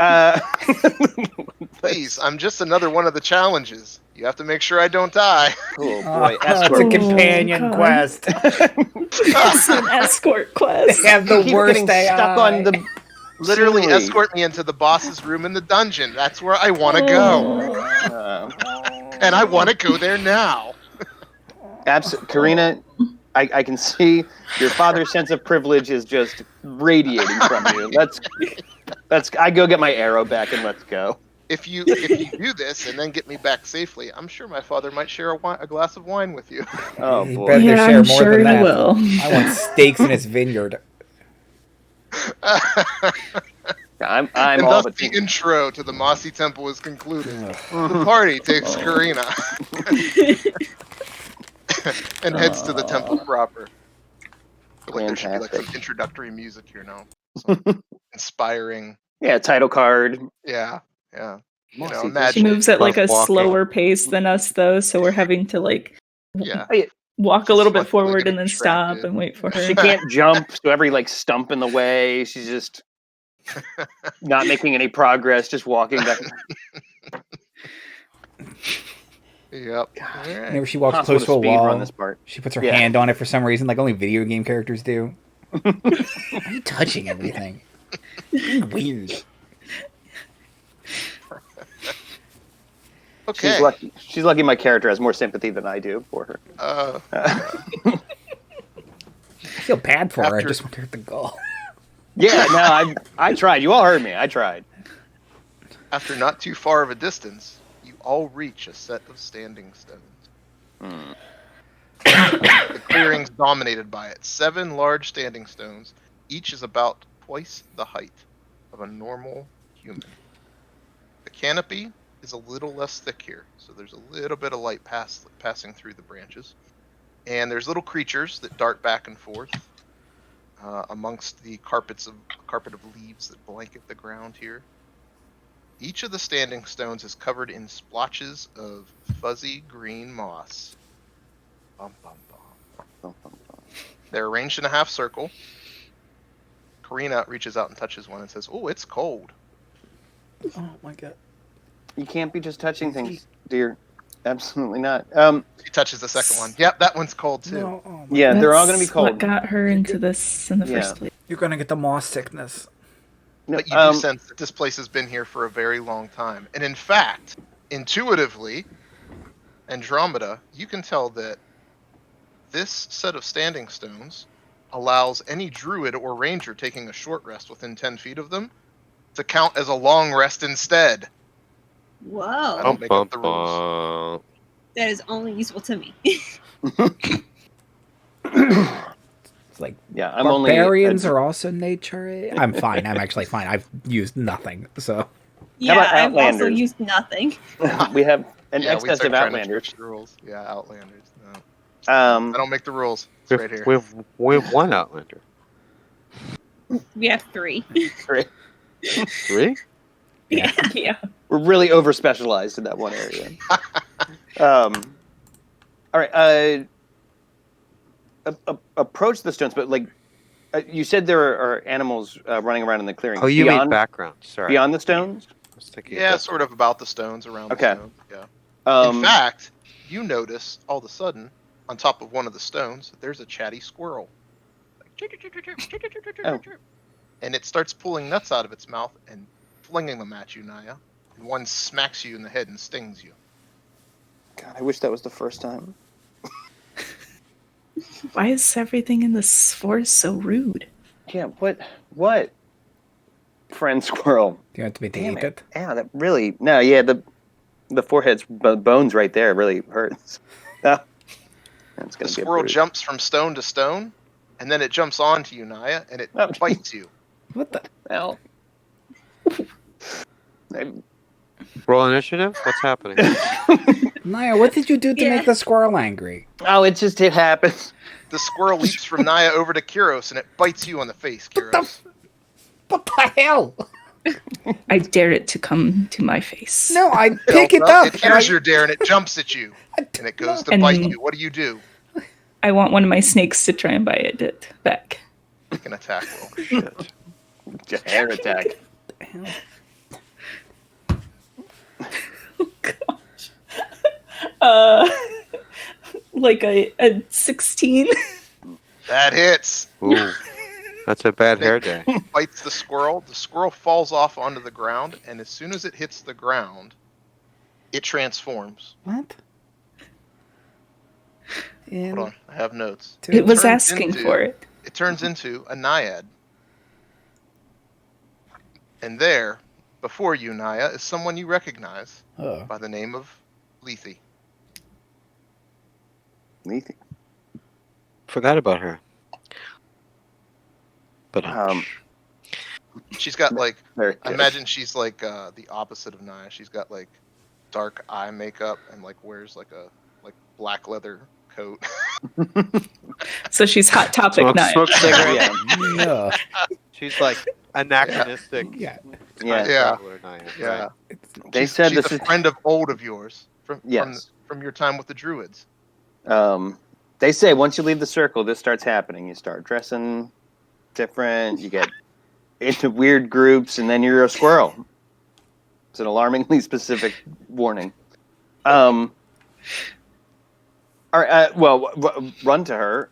Please, I'm just another one of the challenges. You have to make sure I don't die. Oh boy, it's a companion quest. It's an escort quest. They have the worst AI. Stuck on the. Literally escort me into the boss's room in the dungeon. That's where I want to go. And I want to go there now. Corrina, I can see your father's sense of privilege is just radiating from you. I go get my arrow back and let's go. If you do this and then get me back safely, I'm sure my father might share a glass of wine with you. Oh He boy! better Yeah, share I'm more sure than he that. will. I want steaks in his vineyard. I'm and all thus but the intro to the Mossy Temple is concluded. The party takes Corrina and heads to the temple proper. I feel like there should be some introductory music here now. Some inspiring. Yeah, title card. Yeah. Mossy, She moves at a slower pace than us, though, so we're having to walk a little bit forward and then stop and wait for her. She can't jump, so every stump in the way, she's just not making any progress, just walking back. Yep. Whenever she walks close to a wall, this part. she puts her hand on it for some reason, like only video game characters do. Why are you touching everything? Weird. Okay. She's lucky. She's lucky my character has more sympathy than I do for her. I feel bad for her. I After- just want her to go. Yeah, no, I tried. You all heard me. I tried. After not too far of a distance, you all reach a set of standing stones. The clearing's dominated by it. 7 large standing stones. Each is about twice the height of a normal human. The canopy is a little less thick here, so there's a little bit of light passing through the branches. And there's little creatures that dart back and forth amongst the carpet of leaves that blanket the ground here. Each of the standing stones is covered in splotches of fuzzy green moss. Bum, bum, bum. They're arranged in a half circle. Corrina reaches out and touches one and says, "Oh, it's cold." Oh my god. You can't be just touching things, dear. Absolutely not. She touches the second one. Yep, that one's cold too. No, oh my Yeah, they're all going to be That's cold. what got her into this in the Yeah. first place. You're gonna get the moss sickness. No, But you do sense that this place has been here for a very long time. And in fact, intuitively, Andromeda, you can tell that this set of standing stones allows any druid or ranger taking a short rest within 10 feet of them to count as a long rest instead. I Whoa. don't make up the rules. That is only useful to me. It's like yeah, I'm barbarians only. are also nature. I'm fine. I'm actually fine. I've used nothing. So Yeah, about I've also Outlanders? used nothing. We have an Yeah, we excess start of trying to Outlanders. switch the rules. Yeah, Outlanders. No. I don't make the rules. It's right here. We have one Outlander. We have 3. 3? Yeah. Yeah. We're really over specialized in that one area. All right. Approach the stones, but like you said, there are animals running around in the clearing. Oh, you mean beyond, background? Sorry. beyond the stones? I was thinking Yeah, of sort of about the stones, around Okay. the stones. Yeah. In Um, fact, you notice all of a sudden, on top of one of the stones, there's a chatty squirrel. Oh. And it starts pulling nuts out of its mouth and flinging them at you, Naya. And one smacks you in the head and stings you. God, I wish that was the first time. Why is everything in this forest so rude? Yeah, what? Friend squirrel. do you want me to Damn eat it? Yeah, that really. No, yeah, the forehead's bones right there really hurts. That's The gonna be a squirrel bruise. jumps from stone to stone, and then it jumps onto you, Naya, and it Oh. bites you. What the? Well, Roll initiative? What's happening? Naya, what did you do to Yeah. make the squirrel angry? oh, it happens. The squirrel leaps from Naya over to Kyros, and it bites you on the face, Kyros. What the hell? I dare it to come to my face. No, I pick it Well, up. It hears your dare, and it jumps at you, and it goes to And- bite you. What do you do? I want one of my snakes to try and bite it back. Make an attack roll. Shit. Hair attack. Like a 16. That hits. Ooh, that's a bad hair day. Bites the squirrel. The squirrel falls off onto the ground, and as soon as it hits the ground, it transforms. What? Hold on, I have notes. It was turns asking into- for it. It turns into a naiad. And there, before you, Naya, is someone you recognize Oh. by the name of Lethe. Lethe. Forgot about her. But She's got like, Very I good. imagine she's like the opposite of Naya. She's got like dark eye makeup and like wears like a black leather coat. So she's hot topic now. smoke cigarette. Yeah. Yeah. She's like anachronistic. Yeah. Yeah. traveler, Naya, Yeah. right? They she's, said she's this a is. friend of old of yours Yes. from your time with the druids. They say once you leave the circle, this starts happening. You start dressing different. You get into weird groups, and then you're a squirrel. It's an alarmingly specific warning. All right. Run to her,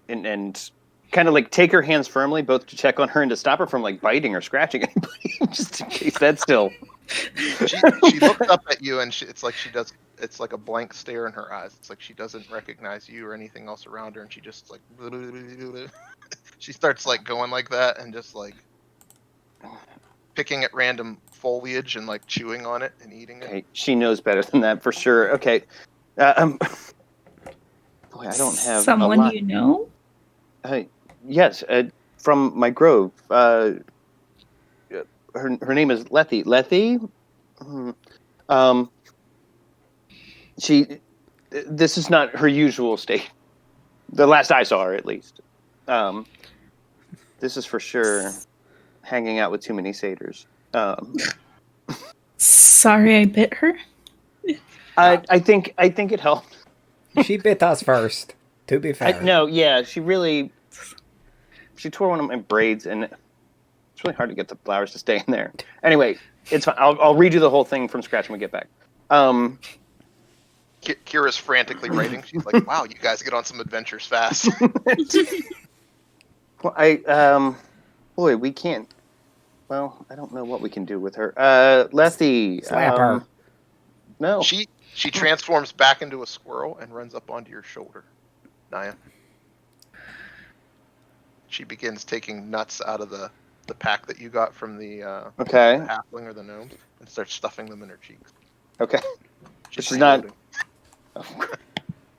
and kind of like take her hands firmly, both to check on her and to stop her from like biting or scratching anybody, just in case that's still She looks up at you, and it's like it's like a blank stare in her eyes. It's like she doesn't recognize you or anything else around her, and she just like she starts like going like that and just like picking at random foliage and like chewing on it and eating it. Okay, she knows better than that for sure. Okay. Boy, I don't have someone a lot. you know. Yes, from my grove. Her name is Lethe. Lethe. This is not her usual state. The last I saw her, at least. This is for sure hanging out with too many satyrs. Sorry, I bit her. I think it helped. She bit us first, to be fair. No, yeah, she tore one of my braids, and it's really hard to get the flowers to stay in there. Anyway, it's fine. I'll redo the whole thing from scratch when we get back. Kira's frantically writing. She's like, "Wow, you guys get on some adventures fast." Well, boy, we can't. Well, I don't know what we can do with her. Lethe. Slap her. No. She transforms back into a squirrel and runs up onto your shoulder, Naya. She begins taking nuts out of the pack that you got from the halfling or the gnomes and starts stuffing them in her cheeks. Okay. She's This is not. reloading. Oh,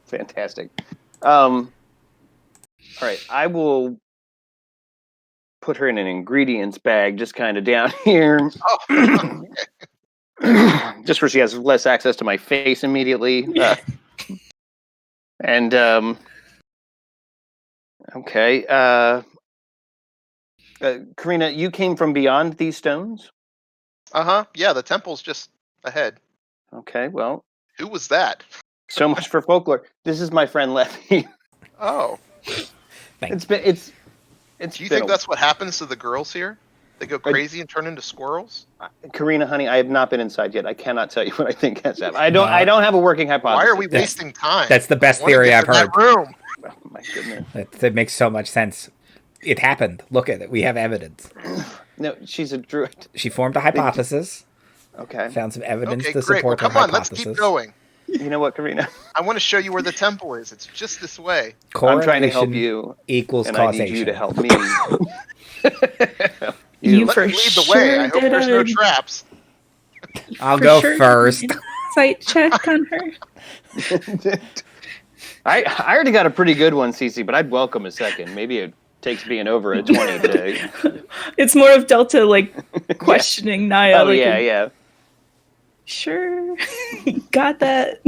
fantastic. All right, I will put her in an ingredients bag, just kind of down here. Oh, Just where she has less access to my face immediately. Okay. Corrina, you came from beyond these stones? Yeah, the temple's just ahead. Okay, well. Who was that? So much for folklore. This is my friend Lethe. Oh. It's Do you think that's what happens to the girls here? They go crazy and turn into squirrels? Corrina, honey, I have not been inside yet. I cannot tell you what I think has happened. I don't have a working hypothesis. Why are we wasting time? That's the best theory I've heard. Room. Oh, my goodness. That makes so much sense. It happened. Look at it. We have evidence. No, she's a druid. She formed a hypothesis. Okay. Found some evidence Okay, to great. support Well, her come on, hypothesis. let's keep going. You know what, Corrina? I want to show you where the temple is. It's just this way. I'm trying to help you. Equals and causation. I need you to help me. You Let for me lead the way. I hope did there's no a- traps. I'll for go sure first. did an Insight check on her. I already got a pretty good one, Cece, but I'd welcome a second. Maybe it takes being over a 20 to... It's more of Delta like questioning Naya. Oh, like, yeah. Sure, got that.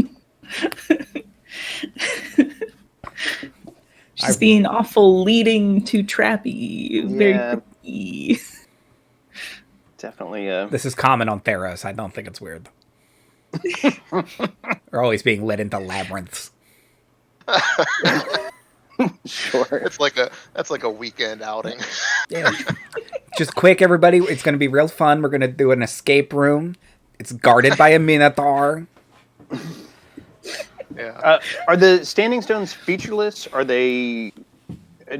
She's being awful, leading to trappy. Very Yeah. creepy. Definitely. This is common on Theros. I don't think it's weird. We're always being led into labyrinths. Sure. That's like a weekend outing. Yeah. Just quick, everybody. It's going to be real fun. We're going to do an escape room. It's guarded by a minotaur. Yeah. Are the standing stones featureless? Do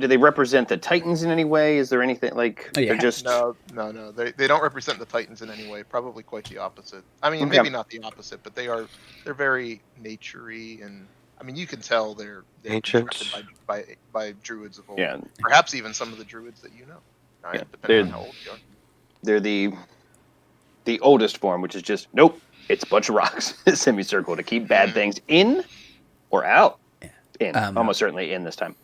they represent the Titans in any way? Is there anything like they're just No. They don't represent the Titans in any way. Probably quite the opposite. I mean, Okay. maybe not the opposite, but they're very nature-y, and I mean, you can tell they're Ancient. constructed by druids of old. Yeah. Perhaps even some of the druids that you know. Yeah, Depending on how old you are. they're the oldest form, which is just nope. It's a bunch of rocks, semicircle to keep bad things in or out. In almost certainly in this time.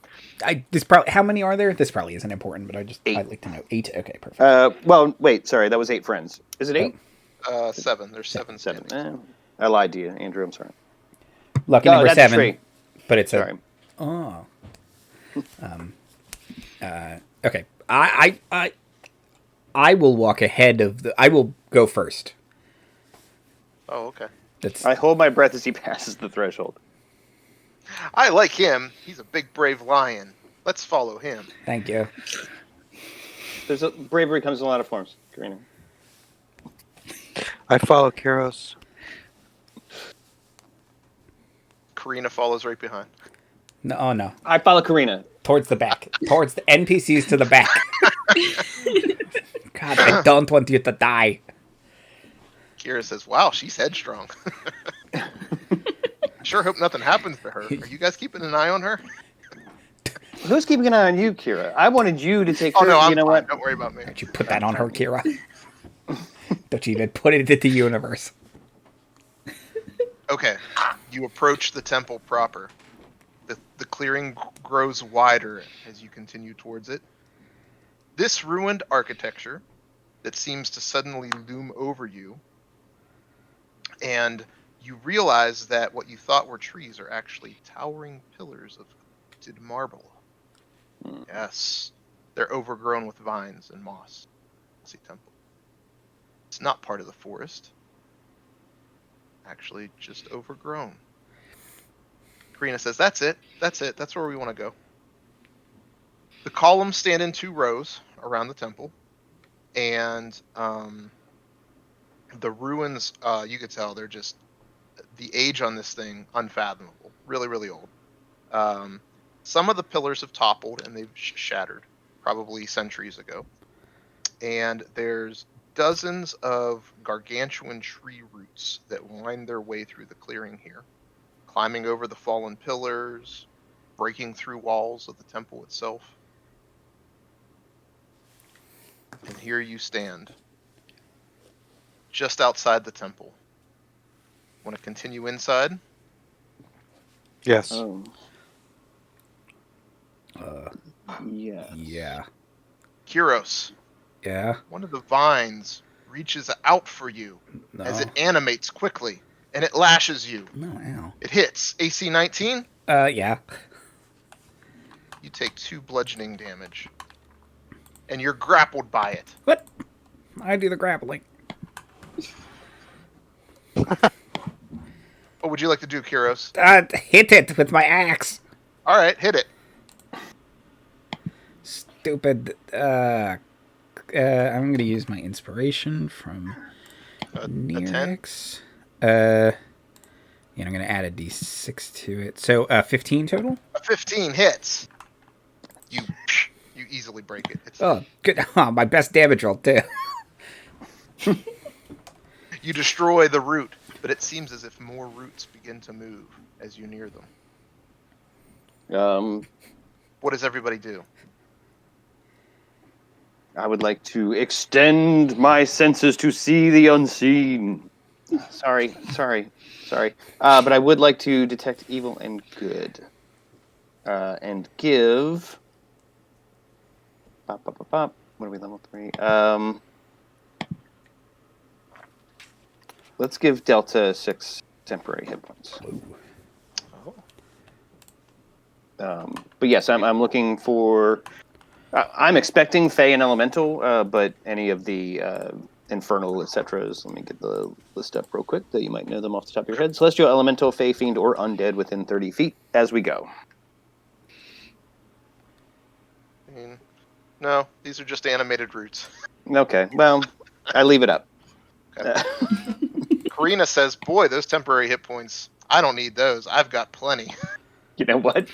How many are there? This probably isn't important, but I'd like to know. 8. Okay, perfect. Well, wait, sorry, that was 8 friends. Is it 8? 7. There's 7. 7. standings. I lied to you, Andrew. I'm sorry. Lucky No, number that's 7. tree. But it's Sorry. Okay. I will walk ahead of I will go first. Oh, okay. I hold my breath as he passes the threshold. I like him. He's a big, brave lion. Let's follow him. Thank you. Bravery comes in a lot of forms, Corrina. I follow Kyros. Corrina follows right behind. No, oh no. I follow Corrina. Towards the back. Towards the NPCs to the back. God, I don't want you to die. Kira says, "Wow, she's headstrong." Sure hope nothing happens to her. Are you guys keeping an eye on her? Who's keeping an eye on you, Kira? I wanted you to take Oh her. no, I'm you know fine. what? Don't worry about me. Don't you put that on her, Kira? Don't you even put it into the universe? Okay, you approach the temple proper. The clearing grows wider as you continue towards it. This ruined architecture that seems to suddenly loom over you, and you realize that what you thought were trees are actually towering pillars of tinted marble. Yes, they're overgrown with vines and moss. Mossy temple. It's not part of the forest. Actually, just overgrown. Corrina says, "That's it. That's it. That's where we want to go." The columns stand in 2 rows around the temple, and the ruins, you could tell they're just, the age on this thing, unfathomable. Really, really old. Some of the pillars have toppled and they've shattered, probably centuries ago. And there's dozens of gargantuan tree roots that wind their way through the clearing here, climbing over the fallen pillars, breaking through walls of the temple itself. And here you stand, just outside the temple. Want to continue inside? Yes. Oh. Yeah. Yeah. Kyros, Yeah. one of the vines reaches out for you No. as it animates quickly, and it lashes you. No, ow. It hits. AC 19, Yeah. you take 2 bludgeoning damage. And you're grappled by it. What? I do the grappling. What would you like to do, Kyros? Hit it with my axe. Alright, hit it. Stupid. I'm gonna use my inspiration from A 10? Nyrix. Yeah, I'm gonna add a d6 to it. So, 15 total. A 15 hits. You easily break it. It's, Oh, good. Oh, my best damage roll too. You destroy the root, but it seems as if more roots begin to move as you near them. What does everybody do? I would like to extend my senses to see the unseen. Sorry. But I would like to detect evil and good. And give... What are we, level 3? Let's give Delta 6 temporary hit points. But yes, I'm looking for... I'm expecting Fey and Elemental, but any of the Infernal, etc. Let me get the list up real quick, that you might know them off the top of your head. Celestial, Elemental, Fey, Fiend, or Undead within 30 feet as we go. No, these are just animated roots. Okay, well, I leave it up. Okay. Corrina says, "Boy, those temporary hit points, I don't need those. I've got plenty." You know what?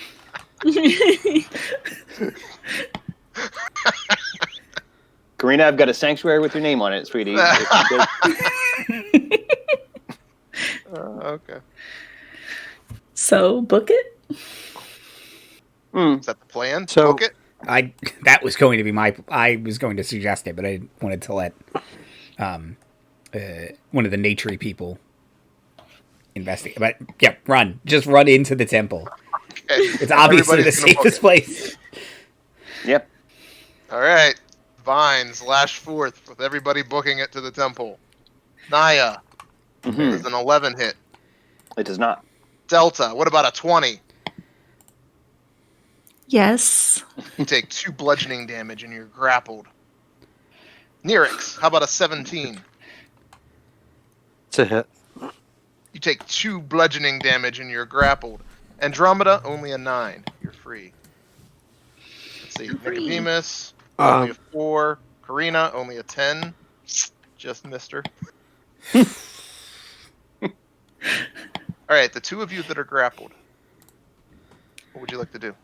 Corrina, I've got a sanctuary with your name on it, sweetie. Okay. So, book it? Is that the plan? So- Book it? That was going to be I was going to suggest it, but I wanted to let one of the naturey people investigate. But yeah, just run into the temple. Okay. It's obviously the Everybody's gonna book safest it. place. Yep. All right. Vines lash forth with everybody booking it to the temple. Naya, is an 11 hit. It does not. Delta, what about a 20? Yes. You take 2 bludgeoning damage and you're grappled. Nyrix, how about a 17? It's a hit. You take 2 bludgeoning damage and you're grappled. Andromeda, only a 9. You're free. Let's see. I'm free. Nicodemus, only a 4. Corrina, only a 10. Just missed her. Alright, the 2 of you that are grappled. What would you like to do?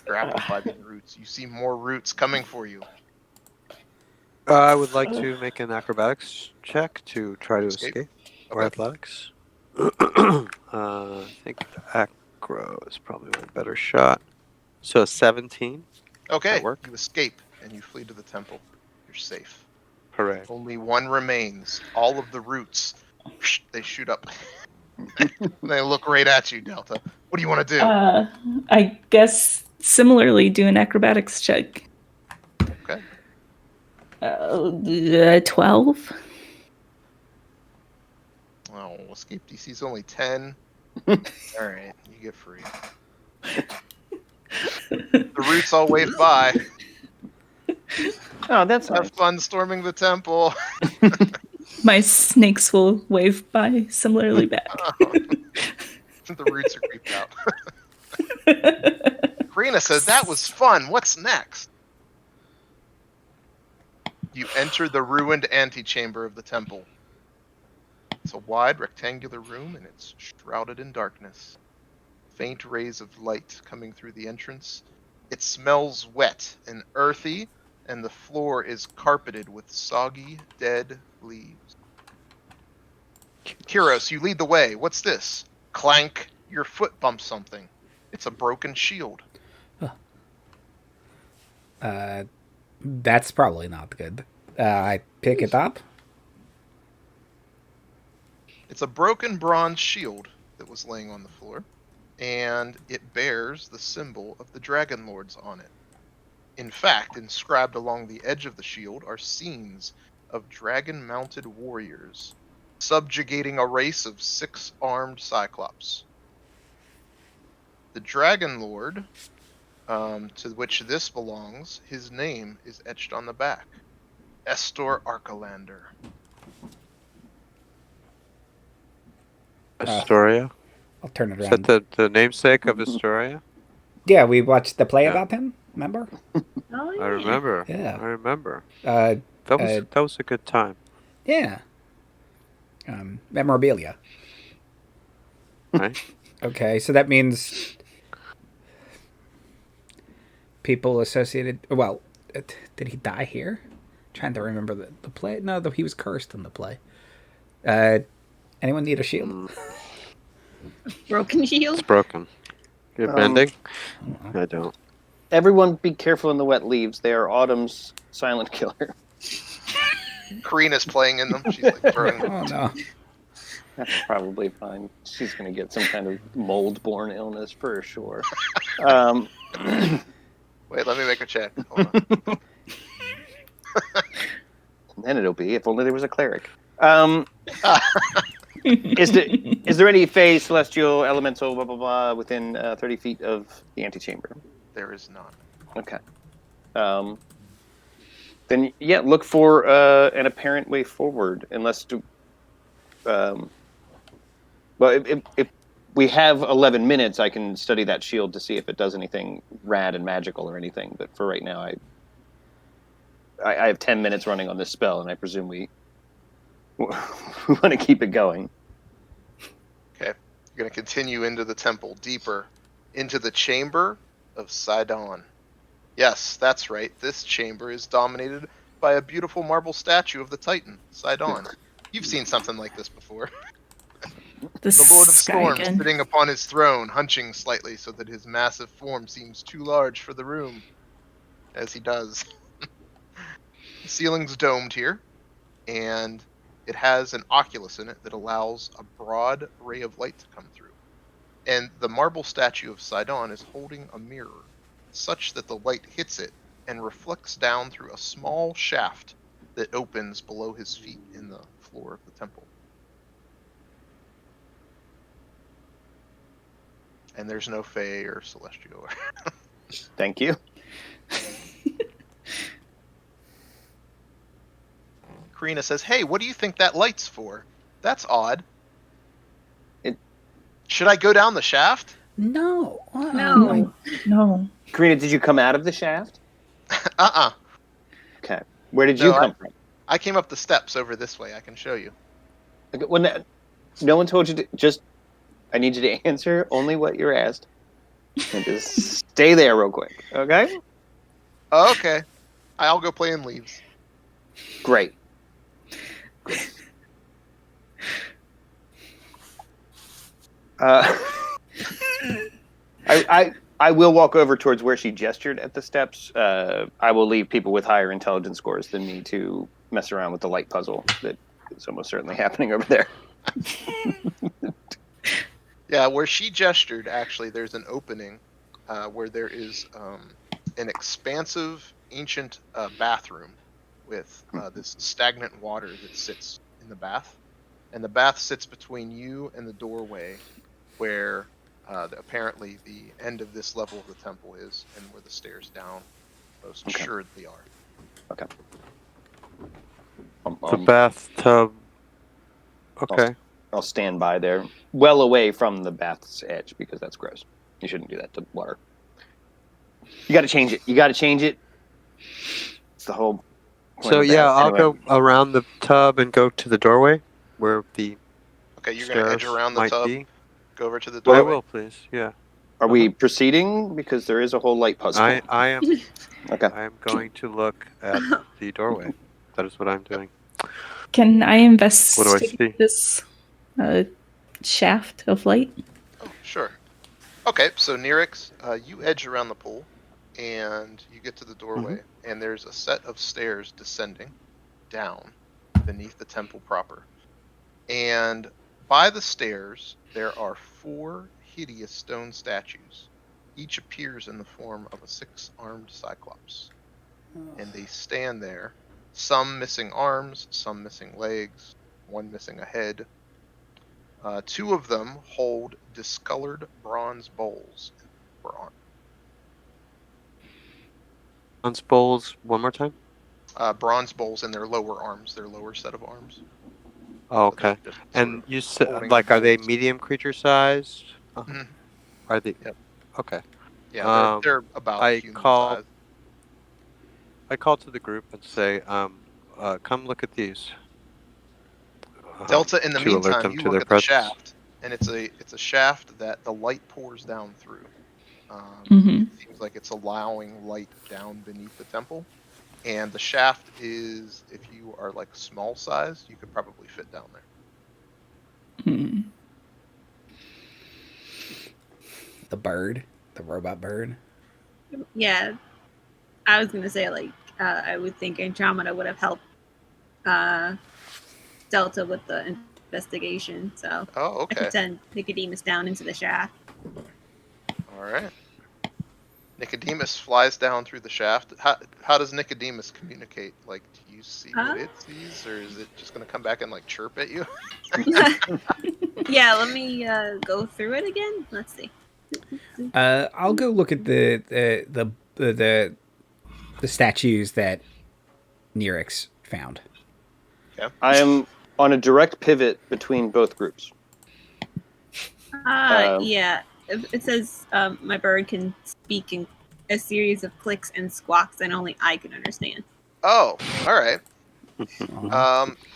Grappled by the roots. You see more roots coming for you. I would like to make an acrobatics check to try to Escape? escape. Or Okay. athletics. I think acro is probably my better shot. So 17. Okay, That work? you escape and you flee to the temple. You're safe. Hooray. Only one remains. All of the roots, they shoot up. They look right at you, Delta. What do you want to do? I guess similarly do an acrobatics check. Okay. 12. Oh, escape DC's only 10. Alright, you get free. The roots all wave by. Oh, that's Have nice. fun storming the temple. My snakes will wave by similarly back. The roots are creeped out. Corrina says, that was fun. What's next? You enter the ruined antechamber of the temple. It's a wide rectangular room and it's shrouded in darkness. Faint rays of light coming through the entrance. It smells wet and earthy, and the floor is carpeted with soggy, dead leaves. Kyros, you lead the way. What's this? Clank, your foot bumps something. It's a broken shield. That's probably not good. I pick it up. It's a broken bronze shield that was laying on the floor, and it bears the symbol of the Dragonlords on it. In fact, inscribed along the edge of the shield are scenes of dragon-mounted warriors subjugating a race of 6 armed cyclops. The Dragonlord, to which this belongs, his name is etched on the back. Estor Archelander. Astoria? I'll turn it Is around. that the namesake of Astoria? Yeah, we watched the play Yeah. about him. Remember? Oh, yeah. I remember. Yeah. I remember. Uh, That was a good time. yeah. Memorabilia. Right? Okay, so that means people associated. Well, did he die here? Trying to remember the play. No, he was cursed in the play. Anyone need a shield? Broken shield. It's broken. You're bending? I don't. Everyone be careful in the wet leaves. They are autumn's silent killer. Corrina's playing in them. She's like throwing them. Oh no. That's probably fine. She's going to get some kind of mold-borne illness for sure. Um, Wait, let me make a check. Hold on. then it'll be, if only there was a cleric. Is there any Fey, Celestial, Elemental, blah, blah, blah, within 30 feet of the antechamber? There is none. Okay. Then, yeah, look for an apparent way forward, unless well, if we have 11 minutes, I can study that shield to see if it does anything rad and magical or anything. But for right now, I have 10 minutes running on this spell, and I presume we want to keep it going. Okay. You're going to continue into the temple, deeper, into the chamber of Sidon. Yes, that's right. This chamber is dominated by a beautiful marble statue of the Titan, Sidon. You've seen something like this before. The Lord of Storms Dragon. sitting upon his throne, hunching slightly so that his massive form seems too large for the room, as he does. The ceiling's domed here, and it has an oculus in it that allows a broad ray of light to come through. And the marble statue of Sidon is holding a mirror, such that the light hits it and reflects down through a small shaft that opens below his feet in the floor of the temple. And there's no Fae or Celestial. Thank you. Corrina says, "Hey, what do you think that light's for? That's odd. Should I go down the shaft?" No. No. No. Corrina, did you come out of the shaft? Uh-uh. Okay. Where did you No, come from? I came up the steps over this way. I can show you. Okay, no one told you to just... I need you to answer only what you're asked. And just stay there real quick, okay? Oh, okay. I'll go play in leaves. Great. I will walk over towards where she gestured at the steps. I will leave people with higher intelligence scores than me to mess around with the light puzzle that is almost certainly happening over there. Yeah, where she gestured, actually, there's an opening where there is an expansive, ancient bathroom with this stagnant water that sits in the bath. And the bath sits between you and the doorway where apparently the end of this level of the temple is and where the stairs down most assuredly are. Okay. The bathtub. Okay. I'll stand by there, well away from the bath's edge, because that's gross. You shouldn't do that to water. You got to change it. It's the whole point So of the yeah, bath. I'll Anyway. go around the tub and go to the doorway where the Okay, you're going to edge stairs around the might tub, be. go over to the I doorway. will, please. Yeah. Are we proceeding? Because there is a whole light puzzle. I am. Okay. I am going to look at the doorway. That is what I'm doing. Can I see? investigate this shaft of light? Oh, sure. Okay, so Nyrix, you edge around the pool, and you get to the doorway, and there's a set of stairs descending down beneath the temple proper. And by the stairs, there are 4 hideous stone statues. Each appears in the form of a 6-armed cyclops. And they stand there, some missing arms, some missing legs, one missing a head. 2 of them hold discolored bronze bowls in their arm. Bronze bowls. One more time. Bronze bowls in their lower arms, their lower set of arms. Oh, So they're okay. just sort And of you said, holding like, the are they bowls. medium creature sized? Mhm. Are they? Yep. Okay. Yeah, they're about I human call. size. I call to the group and say, "Come look at these." Delta, in the to alert meantime, them you to look their at the presence. shaft, and it's a shaft that the light pours down through. Mm-hmm. It seems like it's allowing light down beneath the temple, and the shaft is, if you are like small size, you could probably fit down there. Hmm. The bird, the robot bird. Yeah, I was gonna say I would think Andromeda would have helped Delta with the investigation, so Oh, I okay. could send Nicodemus down into the shaft. All right. Nicodemus flies down through the shaft. How does Nicodemus communicate? Like, do you see what it sees, or is it just going to come back and like chirp at you? Yeah, let me go through it again. Let's see. I'll go look at the statues that Nyrix found. Yeah. I am on a direct pivot between both groups. Yeah. It says my bird can speak in a series of clicks and squawks that only I can understand. Oh, all right.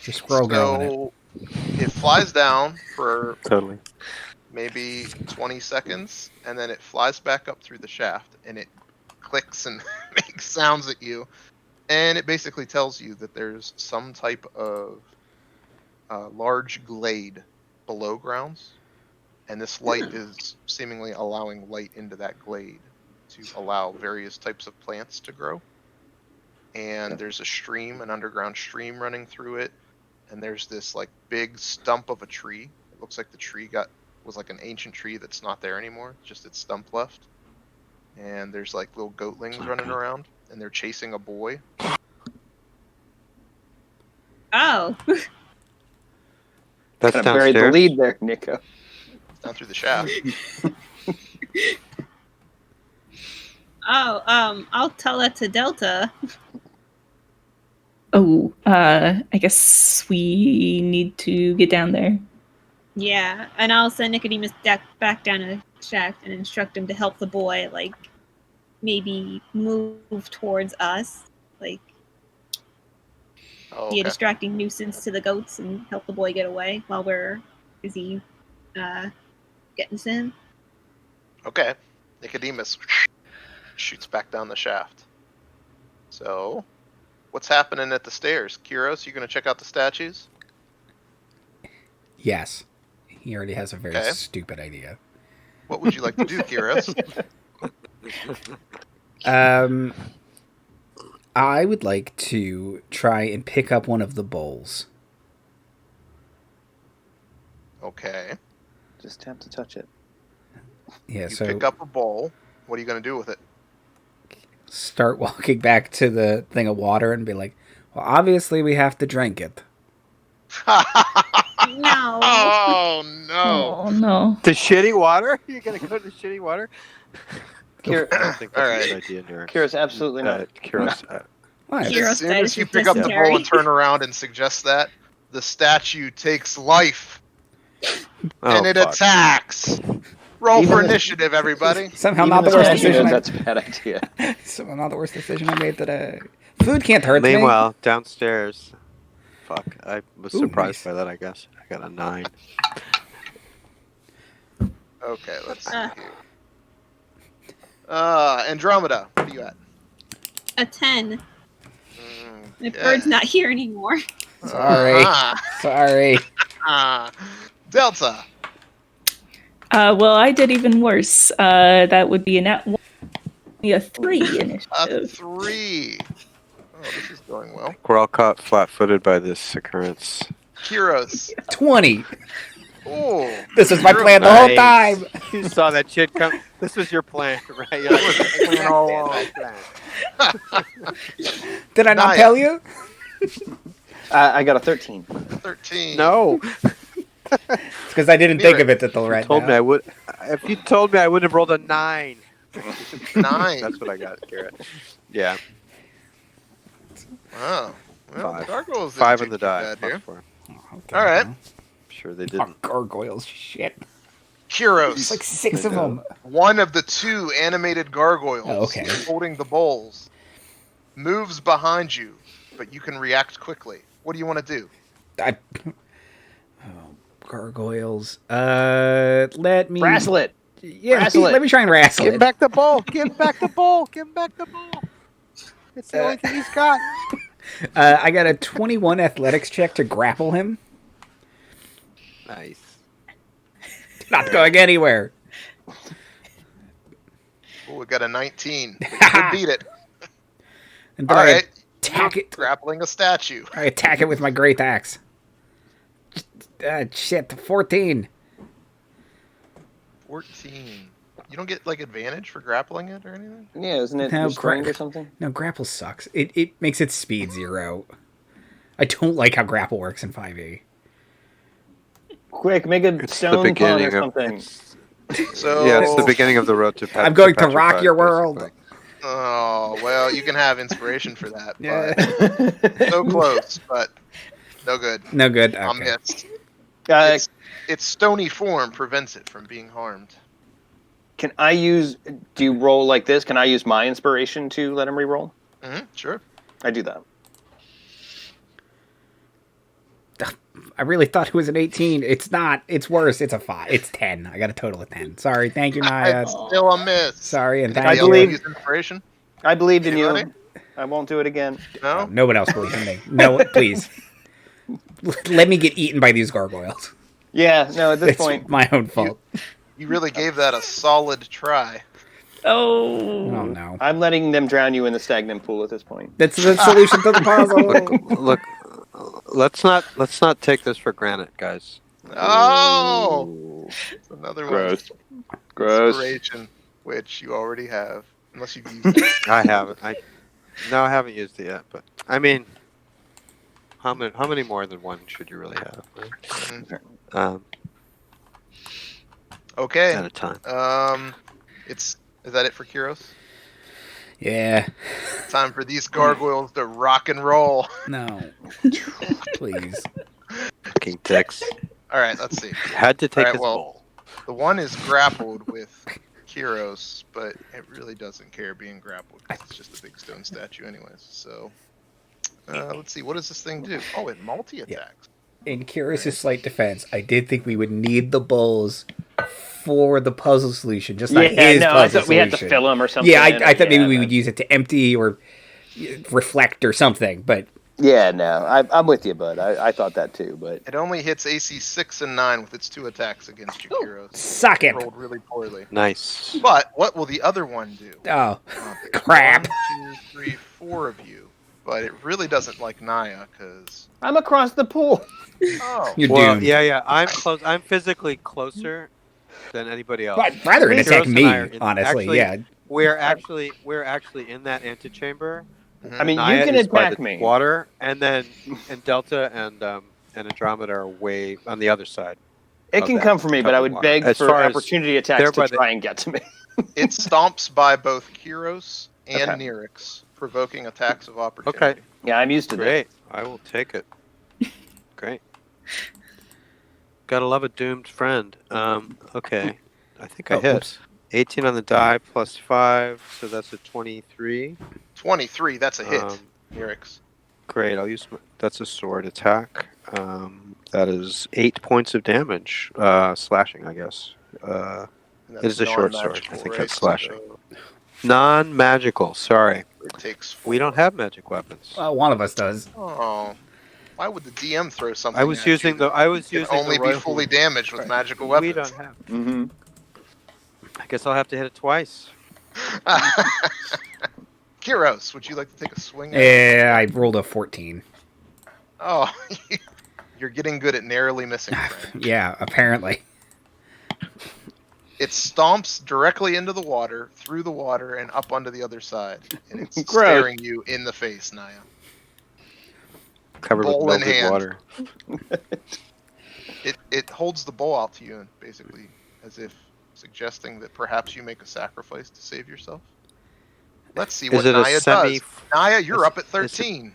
Just squirrel girl in it. So it flies down for Totally. maybe 20 seconds, and then it flies back up through the shaft, and it clicks and makes sounds at you, and it basically tells you that there's some type of large glade below grounds, and this light is seemingly allowing light into that glade to allow various types of plants to grow. And there's a stream, an underground stream running through it, and there's this like big stump of a tree. It looks like the tree was like an ancient tree that's not there anymore, just its stump left. And there's like little goatlings running around, and they're chasing a boy. Oh. That's Kind of buried the downstairs. lead there, Nico. Down through the shaft. I'll tell that to Delta. Oh, I guess we need to get down there. Yeah, and I'll send Nicodemus back down a shaft and instruct him to help the boy, like, maybe move towards us, like, Oh, be a okay. distracting nuisance to the goats and help the boy get away while we're busy getting to him. Okay. Nicodemus shoots back down the shaft. So What's happening at the stairs? Kyros, you going to check out the statues? Yes. He already has a very Okay. stupid idea. What would you like to do, Kyros? I would like to try and pick up one of the bowls. Okay. Just have to touch it. Yeah, You so pick up a bowl. What are you going to do with it? start walking back to the thing of water and be like, well, obviously we have to drink it. No. Oh, no. Oh no. The shitty water? You're gonna go to the shitty water? Kyros, I don't think that's All a right. good idea, Nyrix. Kyros, absolutely not. Kyros, Why? Kyros As soon died as you of pick up the dysentery. bowl and turn around and suggest that, the statue takes life and it fuck. attacks. Roll Even for the- initiative, everybody. Somehow Even not the the worst statue decision. knows that's a bad idea. Somehow not the worst decision I made today. Food can't hurt me. Meanwhile, downstairs. Fuck, I was Ooh, surprised nice. by that, I guess. I got a 9. Okay, let's see here. Andromeda, what are you at? A 10. My Okay. bird's not here anymore. Sorry. Ah, Sorry. Delta. Well, I did even worse. That would be a nat 1. A 3 A initiative. 3. Oh, this is going well. We're all caught flat-footed by this occurrence. Kyros. 20. Oh, This was my plan the whole time. You saw that shit come. This was your plan, right? You're like, "Plan all along." Did I not Naya. tell you? I got a 13. 13. No. It's because I didn't think of it until right Told me now. I would. If you told me, I would have rolled a 9. 9. That's what I got, Garrett. Yeah, Wow. Well, 5. gargoyles didn't 5 do in the too die. bad here. Fuck 4. Okay, All right. well. Sure they Oh, didn't. gargoyles, shit. Kyros. There's like 6 of them. One of the 2 animated gargoyles Oh, okay. holding the bowls moves behind you, but you can react quickly. What do you want to do? Gargoyles. Let me. Bracelet! Yeah, Wrestle it. let me try and wrestle Give him it. back the bowl. Give him back the bowl. Give him back the bowl. It's the only thing he's got. I got a 21 athletics check to grapple him. Nice. Not going anywhere. Oh, we got a 19. But you could beat it. And All then right. attack it. Grappling a statue. I attack it with my great axe. Shit, 14. 14. You don't get like advantage for grappling it or anything? Yeah, isn't it No, restrained gra- or something? No, grapple sucks. It makes its speed 0. I don't like how grapple works in 5e. Quick, make a It's the stone pun or beginning of. something. So Yeah, it's the beginning of the road to. I'm going to Patrick rock Five, your world. basically. Oh, well, you can have inspiration for that. Yeah. But so close, but no good. No good. I'll Okay. miss. Its stony form prevents it from being harmed. Can I use... Do you roll like this? Can I use my inspiration to let him re-roll? Sure. I do that. I really thought it was an 18. It's not. It's worse. It's a 5. It's 10. I got a total of 10. Sorry. Thank you, Naya. It's still a miss. Sorry, and Anybody thank I else you. believe- use inspiration? I believed in you. Anybody? I won't do it again. No? No one else believes in me. No, please. Let me get eaten by these gargoyles. Yeah, no, at this It's point... my own fault. You really gave that a solid try. Oh. Oh no. I'm letting them drown you in the stagnant pool at this point. That's the solution to the puzzle. Look, let's not take this for granted, guys. Oh! It's another Gross. one. Gross. Inspiration, which you already have. Unless you've used it. I haven't. I haven't used it yet. But I mean, how many more than one should you really have? Right? Mhm. Okay. At a time. Is that it for Kyros? Yeah. Time for these gargoyles to rock and roll. No. Please. Fucking dicks. All right, let's see. Had to take Alright, his well- bowl. The one is grappled with Kyros, but it really doesn't care being grappled because it's just a big stone statue anyways. So, let's see. What does this thing do? Oh, it multi-attacks. In Kyros' slight defense, I did think we would need the bowls for the puzzle solution, just not his I puzzle thought we had to solution. fill them or something. Yeah, I thought maybe we but- would use it to empty or reflect or something. But Yeah, no, I'm with you, bud. I thought that too, but It only hits AC 6 and 9 with its 2 attacks against you, Kyros. suck it. Rolled really poorly. Nice. But what will the other one do? Oh, There's crap. 1, 2, 3, 4 of you. But it really doesn't like Naya, because... I'm across the pool. Oh. You're Well, doomed. yeah. I'm close. I'm physically closer than anybody else. But I'd rather it Kyros attack and me, I are in- honestly. actually, Yeah. We're actually in that antechamber. Mhm. I mean, Naya you can is by attack the me. water, and Delta and Andromeda are way on the other side. It of can that come for me, but I would water. beg As for far as opportunity they're attacks by to the- try and get to me. It stomps by both Kyros and Okay. Nyrix, provoking attacks of opportunity. Okay, Yeah, I'm used to that. great. I will take it. Great. Gotta love a doomed friend. Okay. I think I Oh, hit. oops. 18 on the die plus 5, so that's a 23. 23, that's a hit, Um, Nyrix. Great. I'll use that's a sword attack. That is 8 points of damage. Slashing, I guess. And It is a short sword. I non-magical, think right? that's slashing. So Non-magical. Sorry, it takes 4. we don't have magic weapons. One of us does. Oh. Why would the DM throw something I was at you using that I was can using only the be rifle. fully damaged with magical We weapons? don't have. Mm-hmm. I guess I'll have to hit it twice. Kyros, would you like to take a swing at it? Yeah, I rolled a 14. Oh, you're getting good at narrowly missing, friend. Yeah, apparently. It stomps directly into the water, through the water, and up onto the other side. And it's Gross. staring you in the face, Naya. Covered with Bowl in melted hand. water. It holds the bowl out to you, basically, as if suggesting that perhaps you make a sacrifice to save yourself. Let's see what Is it a Naya semi? does. Naya, you're is- up at is it- 13.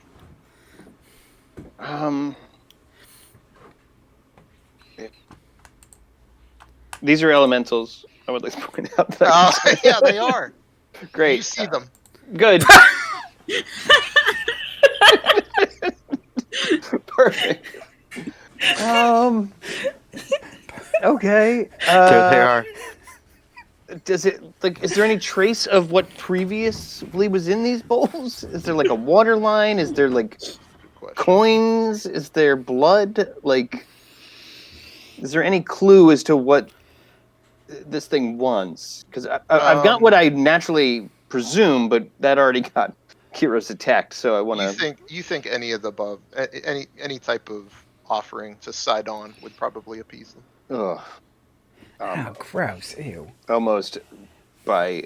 These are elementals. I would like to point out that. Oh, yeah, they are. Great. You see them. Good. Perfect. Okay. There they are. Does it is there any trace of what previously was in these bowls? Is there like a water line? Is there like Good question. coins? Is there blood? Is there any clue as to what this thing wants? Because I've got what I naturally presume, but that already got Kyros attacked. So I want to. You think any of the above, any type of offering to Sidon would probably appease them? Ugh. Oh, gross. Ew. Almost by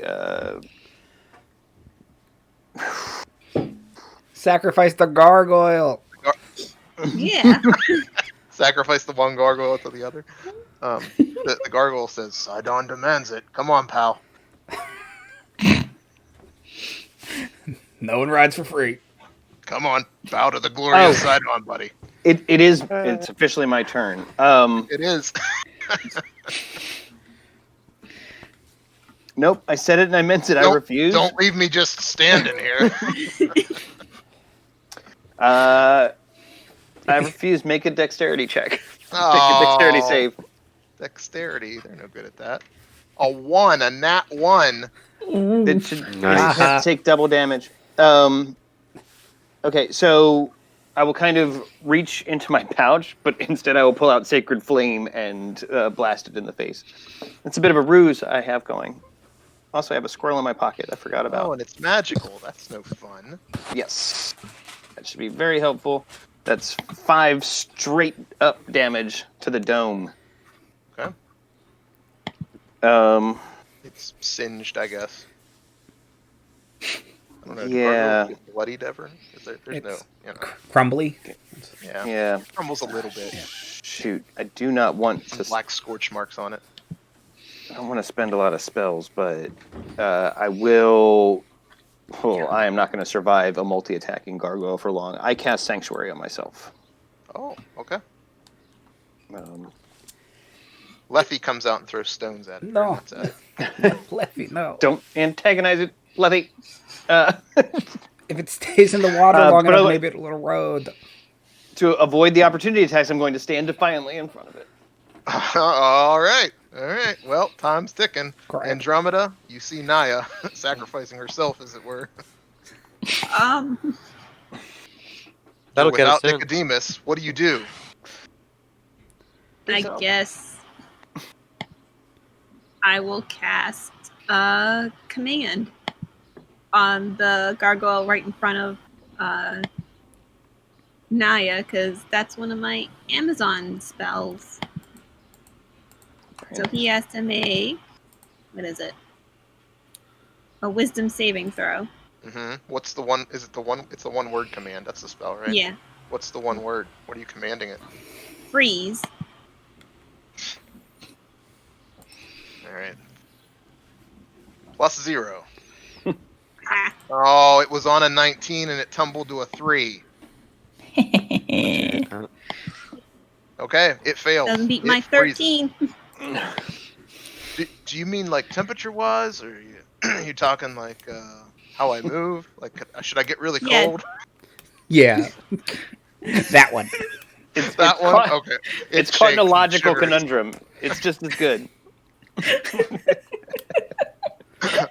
Sacrifice the gargoyle. Yeah. Sacrifice the one gargoyle to the other. The gargoyle says, Sidon demands it. Come on, pal. No one rides for free. Come on. Bow to the glorious Oh. Sidon, buddy. it is. It's officially my turn. It is. Nope. I said it and I meant it. I refuse. Don't leave me just standing here. I refuse. Make a dexterity check. Make a Oh, dexterity save. Dexterity. They're no good at that. A nat 1. It should Nice. have to take double damage. Okay, so I will kind of reach into my pouch, but instead I will pull out Sacred Flame and blast it in the face. It's a bit of a ruse I have going. Also, I have a squirrel in my pocket I forgot Oh, about. and it's magical. That's no fun. Yes. That should be very helpful. That's 5 straight up damage to the dome. Okay. It's singed, I guess. I don't know. do Yeah. gargoyles get bloodied ever? There's no, It's- you know. Crumbly. Yeah. Yeah. Crumbles a little bit. Shoot. I do not want Some to... black scorch marks on it. I don't want to spend a lot of spells, but I will... Oh, I am not going to survive a multi-attacking gargoyle for long. I cast Sanctuary on myself. Oh, okay. Um, Lethy comes out and throws stones at it. No. That's it. Leffy, no. don't antagonize it, Letty. If it stays in the water long but enough, I- maybe it'll road. To avoid the opportunity attacks, I'm going to stand defiantly in front of it. All right. Well, time's ticking. Correct. Andromeda, you see Naya sacrificing herself, as it were. That'll get us Without in. Nicodemus, what do you do? I guess I will cast a command on the gargoyle right in front of Naya, because that's one of my Amazon spells. So he has to make, what is it? A wisdom saving throw. Mm-hmm. What's the one? Is it the one? It's the one word command. That's the spell, right? Yeah. What's the one word? What are you commanding it? Freeze. All right. +0. Ah. Oh, it was on a 19 and it tumbled to a 3. Okay, it fails. Doesn't beat It my freezes. 13. Do you mean like temperature-wise, or you talking like how I move? Like, should I get really Yeah. cold? Yeah. That one. It's That one? caught, Okay. it's shakes caught in a and logical shivers. conundrum. It's just as good.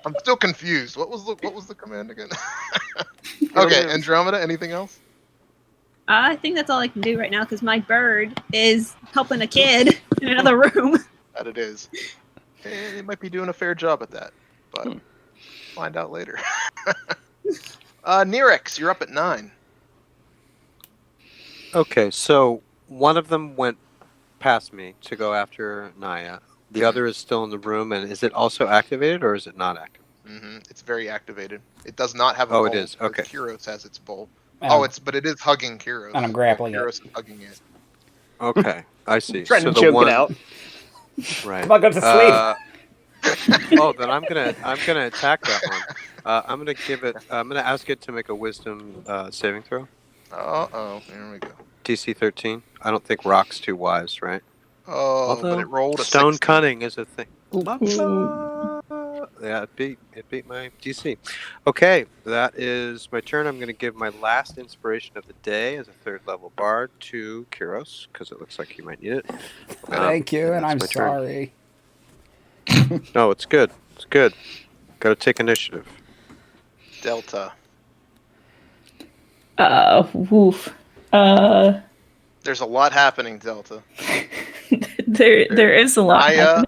I'm still confused. What was the command again? Okay, Andromeda. Anything else? I think that's all I can do right now because my bird is helping a kid in another room. That it is. And it might be doing a fair job at that, but find out later. Nyrix, you're up at 9. Okay, so one of them went past me to go after Naya. The other is still in the room, and is it also activated or is it not active? Mm-hmm. It's very activated. It does not have a Oh, bowl. it is. Okay. Kyros has its bowl. And But it is hugging Kyros. And I'm grappling it. Kyros is hugging it. Okay, I see. Trying so to the choke one, it out. Right. Come on, go to sleep. Oh, then I'm gonna attack that one. I'm gonna ask it to make a wisdom saving throw. Uh-oh. Here we go. DC 13. I don't think rock's too wise, right? Oh, but it rolled a stone 16. cunning is a thing. Yeah, it beat my DC. Okay, that is my turn. I'm going to give my last inspiration of the day as a 3rd level bard to Kyros because it looks like he might need it. Thank you, and that's I'm my turn. sorry. No, it's good. It's good. Got to take initiative. Delta. Woof. There's a lot happening, Delta. there is a lot Naya happening.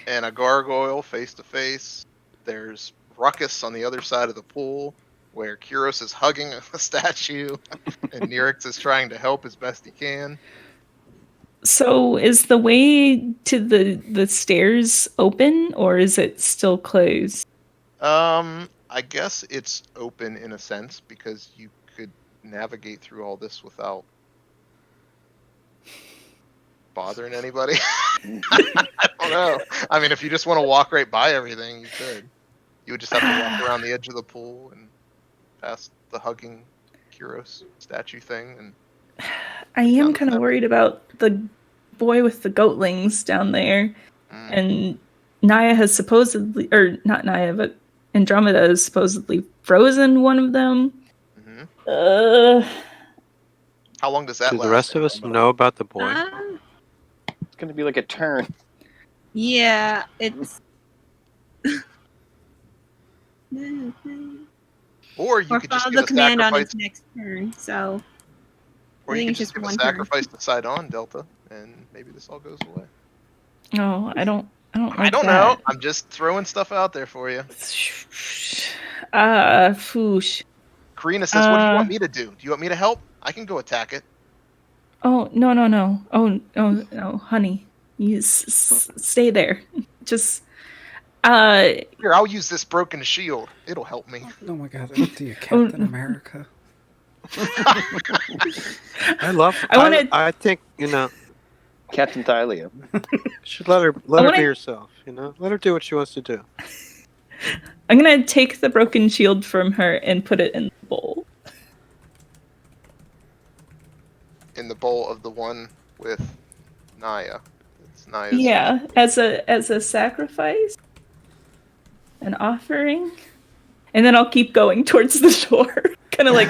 and a gargoyle face to face. There's ruckus on the other side of the pool where Kyros is hugging a statue and Nyrix is trying to help as best he can. So is the way to the stairs open or is it still closed? I guess it's open in a sense because you could navigate through all this without bothering anybody. I don't know. I mean, if you just want to walk right by everything, you could. You would just have to walk around the edge of the pool and past the hugging Kyros statue thing. And I am kind of worried about the boy with the goatlings down there. And Naya has supposedly, or not Naya, but Andromeda has supposedly frozen one of them. How long does that Do last? the rest of us know about the boy? It's going to be like a turn. Yeah, it's. Or you Or could just follow give the a command on sacrifice. its next turn. So Or I you think could it's just just give a one turn. sacrifice to side on Delta, and maybe this all goes away. No, I don't like I don't that. know. I'm just throwing stuff out there for you. Foosh. Corrina says, "What do you want me to do? Do you want me to help? I can go attack it." Oh, no. Oh, no, honey. You stay there. Just, Here, I'll use this broken shield. It'll help me. Oh my god, do you Captain America? I think, Captain Thylea. should let her be herself, Let her do what she wants to do. I'm gonna take the broken shield from her and put it in the bowl. In the bowl of the one with Naya. It's Naya's. Yeah, as a sacrifice, an offering, and then I'll keep going towards the door, kind of like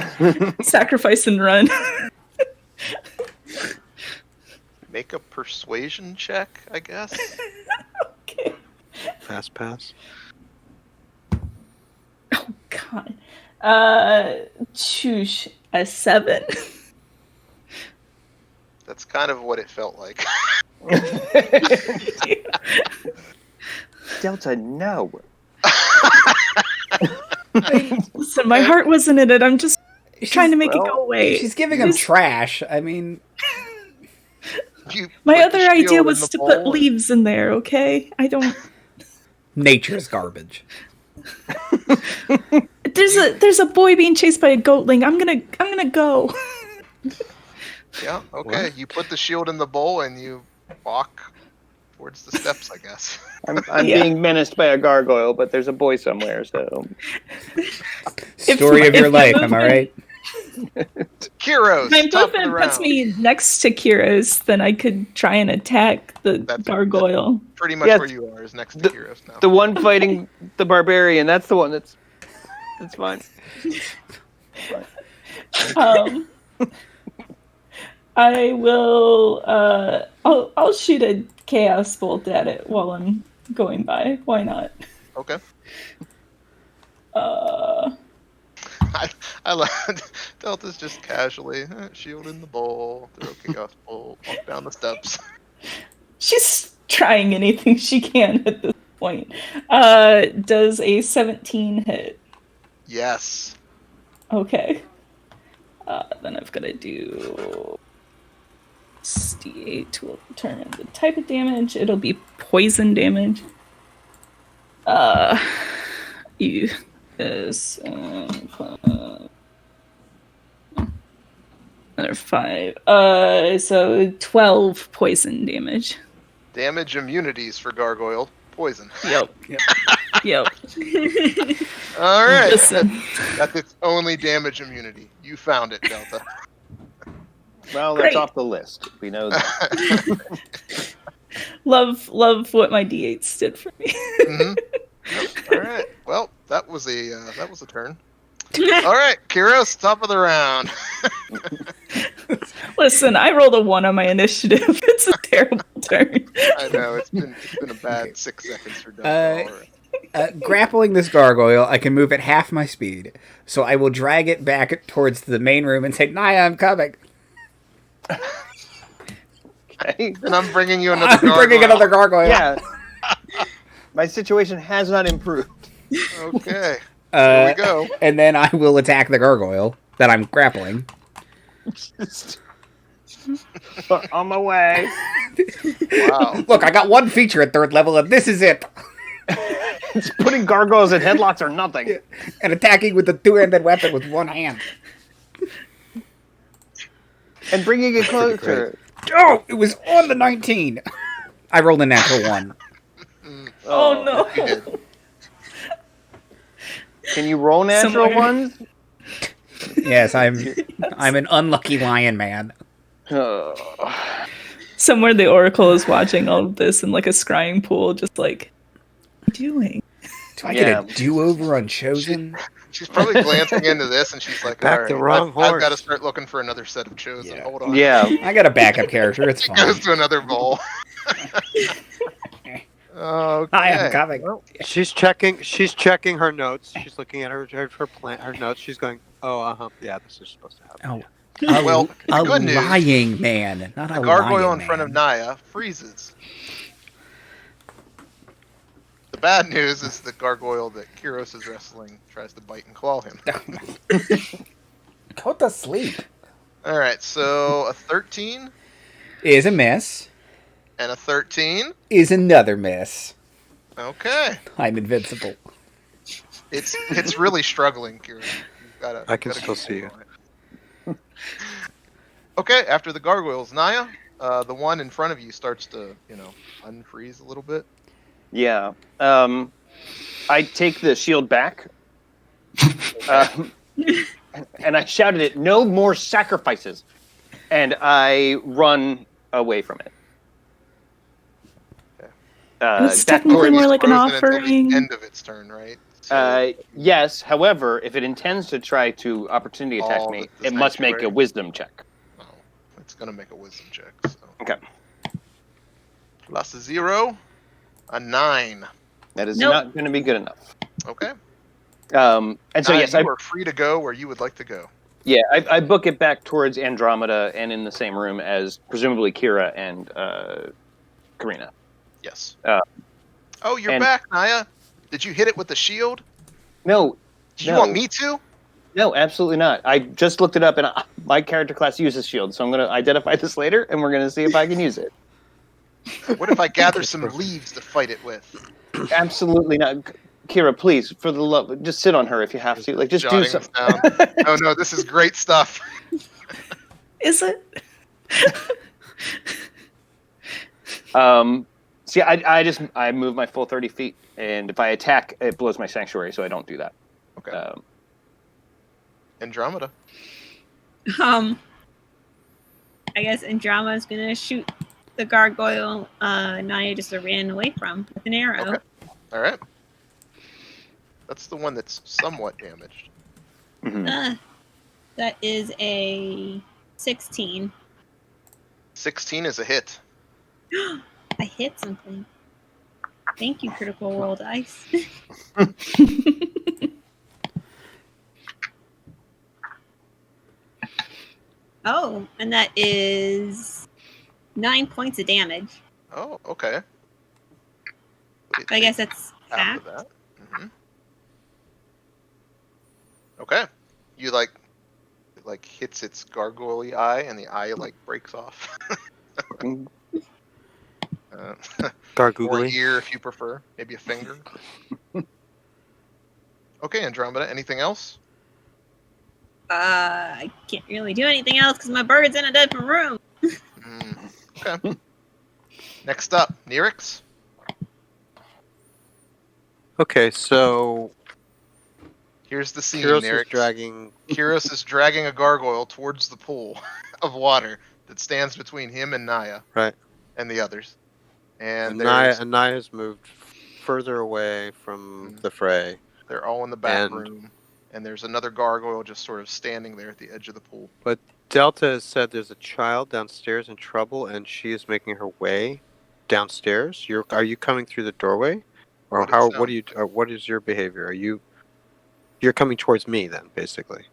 sacrifice and run. Make a persuasion check, I guess. Okay. Fast pass. Oh God. Choosh, a 7. That's kind of what it felt like. Delta, no. Listen, my heart wasn't in it. I'm just trying to make it go away. She's giving him trash. I mean, my other idea was to put leaves in there. Okay, I don't. Nature's garbage. There's a boy being chased by a goatling. I'm gonna go. Yeah. Okay. What? You put the shield in the bowl and you walk towards the steps, I guess. I'm being menaced by a gargoyle, but there's a boy somewhere, so. Story of your life, am I right? Kyros, if my movement puts me next to Kyros, then I could try and attack the gargoyle. That's pretty much where you are, is next to Kyros now. The one fighting the barbarian, that's the one that's fine. I will. I'll shoot a chaos bolt at it while I'm going by. Why not? Okay. I love Delta's just casually shield in the bowl, throw chaos bolt, walk down the steps. She's trying anything she can at this point. Does a 17 hit? Yes. Okay. Then I've got to do D8 to determine the type of damage. It'll be poison damage. You is another 5. So 12 poison damage. Damage immunities for gargoyle. Poison. Yep. All right. Listen. That's its only damage immunity. You found it, Delta. Well, that's off the list. We know that. Love what my D8s did for me. Mm-hmm. Yep. All right. Well, that was a turn. All right, Kyros, top of the round. Listen, I rolled a 1 on my initiative. It's a terrible turn. I know it's been a bad 6 seconds for Delta. Grappling this gargoyle, I can move at half my speed, so I will drag it back towards the main room and say, "Naya, I'm coming." Okay. And I'm bringing you another gargoyle. Yeah. My situation has not improved. Okay. Here we go. And then I will attack the gargoyle that I'm grappling. On my way. Wow. Look, I got one feature at 3rd level, and this is it. It's putting gargoyles in headlocks or nothing. Yeah. And attacking with the 2-handed weapon with one hand. And bringing it closer. Oh, it was on the 19. I rolled a natural 1. Oh no. Can you roll natural ones? Yes, I'm an unlucky lion man. Somewhere the Oracle is watching all of this in like a scrying pool, just like, what are you doing? Do I get a do-over on Chosen? She's probably glancing into this and she's like, Back all the right, wrong horse. I've got to start looking for another set of Chosen. Yeah. Hold on. Yeah. I got a backup character. It's She fine. goes to another bowl. Okay. Hi, I'm coming. Well, She's checking her notes. She's looking at her notes. She's going, yeah, this is supposed to happen. Oh, Well, a good news. lying man, not the a gargoyle lion in front of man. Naya freezes. The bad news is the gargoyle that Kyros is wrestling tries to bite and claw him. Go to sleep. All right, so a 13 Is a miss. and a 13. Is another miss. Okay, I'm invincible. it's really struggling, Kyros. I can still see you. Okay, after the gargoyles, Naya, the one in front of you starts to, unfreeze a little bit. Yeah. I take the shield back. And I shouted it, "No more sacrifices!" And I run away from it. It's technically more like an Frozen until offering. the end of its turn, right? So, Yes, however, if it intends to try to opportunity attack me, the it must make a sanctuary. wisdom check. it's going to make a wisdom check. So. Okay. Plus a 0, a 9. That is Nope. not going to be good enough. Okay. And so Naya, yes, you are free to go where you would like to go. I book it back towards Andromeda and in the same room as presumably Kira and Corrina. Yes. Uh, Oh, you're and- back, Naya. Did you hit it with the shield? No, Did you want me to? No, absolutely not. I just looked it up, and my character class uses shield, so I'm going to identify this later, and we're going to see if I can use it. What if I gather some leaves to fight it with? Absolutely not. Kira, please, for the love, just sit on her if you have to. Like, just do Jotting something. this down. Oh no, this is great stuff. Is it? See, I move my full 30 feet, and if I attack, it blows my sanctuary, so I don't do that. Okay. Andromeda. I guess Andromeda is gonna shoot the gargoyle Naya just ran away from with an arrow. Okay. All right. That's the one that's somewhat damaged. Mm-hmm. That is a 16. 16 is a hit. I hit something. Thank you, Critical Roll dice. Oh, and that is 9 points of damage. Oh, okay. I guess that's half half. of that. Okay. You like hits its gargoyle eye, and the eye like breaks off. Or Gargoogly. ear, if you prefer. Maybe a finger. Okay, Andromeda. Anything else? I can't really do anything else because my bird's in a different room. Okay. Next up, Nyrix. Okay, so Here's the scene, Kyros Nyrix. is dragging. Kyros is dragging a gargoyle towards the pool of water that stands between him and Naya. Right. And the others. And Naya's moved further away from the fray. They're all in the back And- room. And there's another gargoyle just sort of standing there at the edge of the pool. But Delta has said there's a child downstairs in trouble, and she is making her way downstairs. Are you coming through the doorway, or what is your behavior? You're coming towards me then, basically.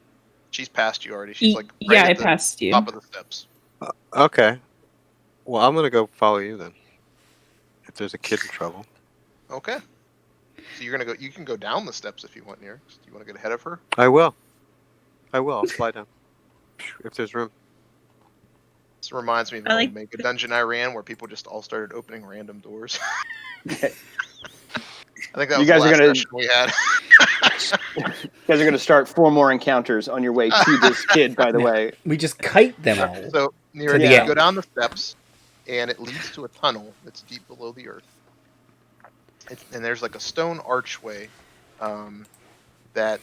She's past you already. She's like Yeah, right I at the passed you. top of the steps. Okay. Well, I'm gonna go follow you then. If there's a kid in trouble. Okay. So you're gonna go. You can go down the steps if you want, Nyrix. Do you want to get ahead of her? I will. I'll fly down. If there's room. This reminds me of I an like- old mega dungeon I ran where people just all started opening random doors. I think that was guys the are last gonna- session we had. You guys are going to start 4 more encounters on your way to this kid, by the way. We just kite them all. So Nyrix, the you end. go down the steps, and it leads to a tunnel that's deep below the earth. And there's like a stone archway that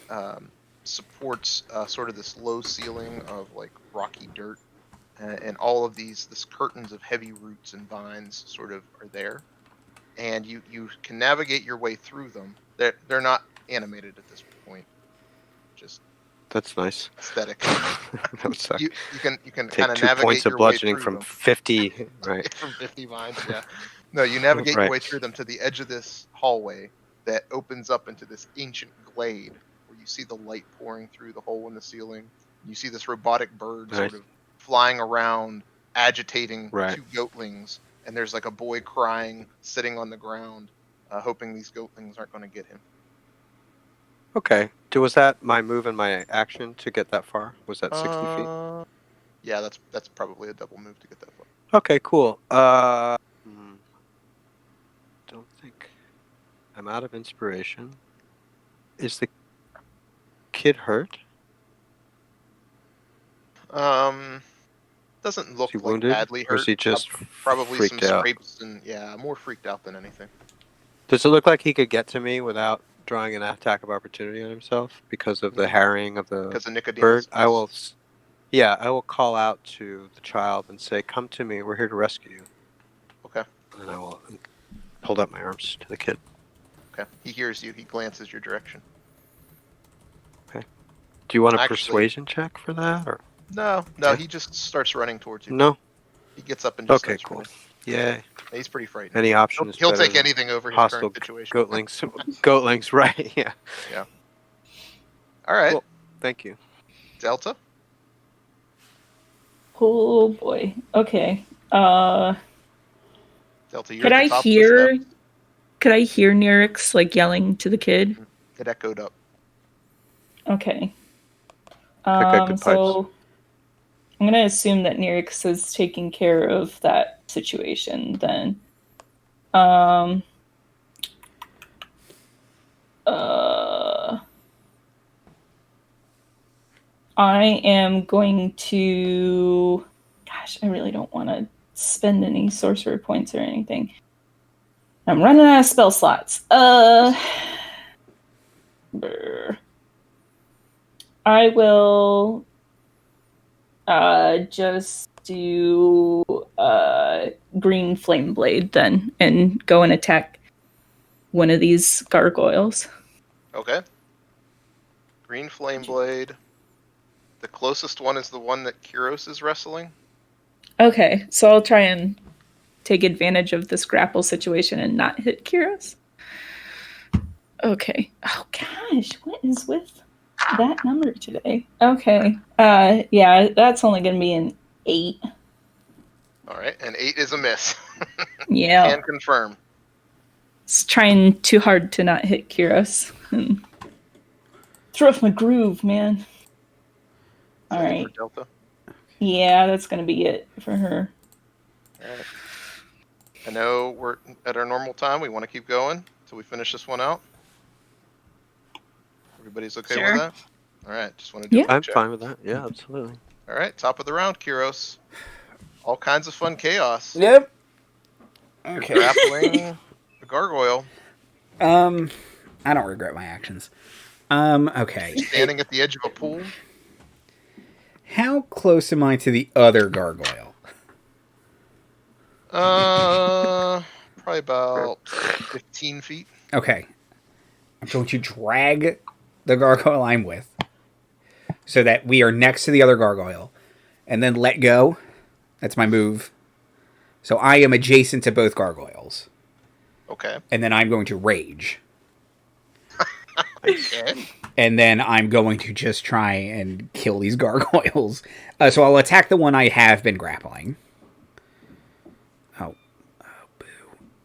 supports sort of this low ceiling of like rocky dirt, and all of this curtains of heavy roots and vines sort of are there, and you can navigate your way through them. They're not animated at this point, just That's nice. aesthetic. That would suck. You can kind Take of 2 navigate points your of bludgeoning way through from them. 50. Right. From 50 vines, yeah. No, you navigate your Right. way through them to the edge of this hallway that opens up into this ancient glade where you see the light pouring through the hole in the ceiling. You see this robotic bird sort Nice. of flying around, agitating Right. 2 goatlings, and there's like a boy crying, sitting on the ground, hoping these goatlings aren't going to get him. Okay. Was that my move and my action to get that far? Was that 60 feet? Yeah, that's probably a double move to get that far. Okay, cool. Don't think I'm out of inspiration. Is the kid hurt? Doesn't look Is he like wounded? badly Or hurt. is he just probably freaked some out? scrapes and more freaked out than anything. Does it look like he could get to me without drawing an attack of opportunity on himself because of the harrying of the Because of Nicodemus. bird? I will call out to the child and say, "Come to me. We're here to rescue you." Okay. And I will hold up my arms to the kid. Okay. He hears you. He glances your direction. Do you want a Actually- persuasion check for that, or No, Okay. he just starts running towards you. no? He gets up and just Okay, starts cool. running. Yay! He's pretty frightened. Any option is He'll better take than anything over his hostile current situation. goatlings. Goatlings, right? Yeah. Yeah. All right, Cool. Thank you. Delta. Oh boy. Okay. Delta, you're Could at I the top hear? of the Could I hear Nyrix like yelling to the kid? step. It echoed up. Okay. Pick a good pipes. So I'm gonna assume that Nyrix is taking care of that situation then. I am going to. Gosh, I really don't want to spend any sorcerer points or anything. I'm running out of spell slots. I will just do green flame blade then and go and attack one of these gargoyles. Okay. Green flame blade. The closest one is the one that Kyros is wrestling. Okay, so I'll try and take advantage of this grapple situation and not hit Kyros. Okay. Oh gosh, what is with that number today? Okay. Yeah, that's only gonna be an 8. All right, and 8 is a miss. Yeah. Can confirm. It's trying too hard to not hit Kyros. Throw off my groove, man. All Is that it right. for Delta. Yeah, that's gonna be it for her. All right. I know we're at our normal time. We want to keep going until we finish this one out. Everybody's okay Sure. with that? All right, just want to do Yeah. a quick I'm check. fine with that. Yeah, absolutely. All right, top of the round, Kyros. All kinds of fun chaos. Yep. You're Okay. grappling the gargoyle, I don't regret my actions. Okay. standing at the edge of a pool. How close am I to the other gargoyle? Probably about 15 feet. Okay. I'm going to drag the gargoyle I'm with so that we are next to the other gargoyle and then let go. That's my move. So I am adjacent to both gargoyles. Okay. And then I'm going to rage. Okay. And then I'm going to just try and kill these gargoyles. So I'll attack the one I have been grappling. Oh boo.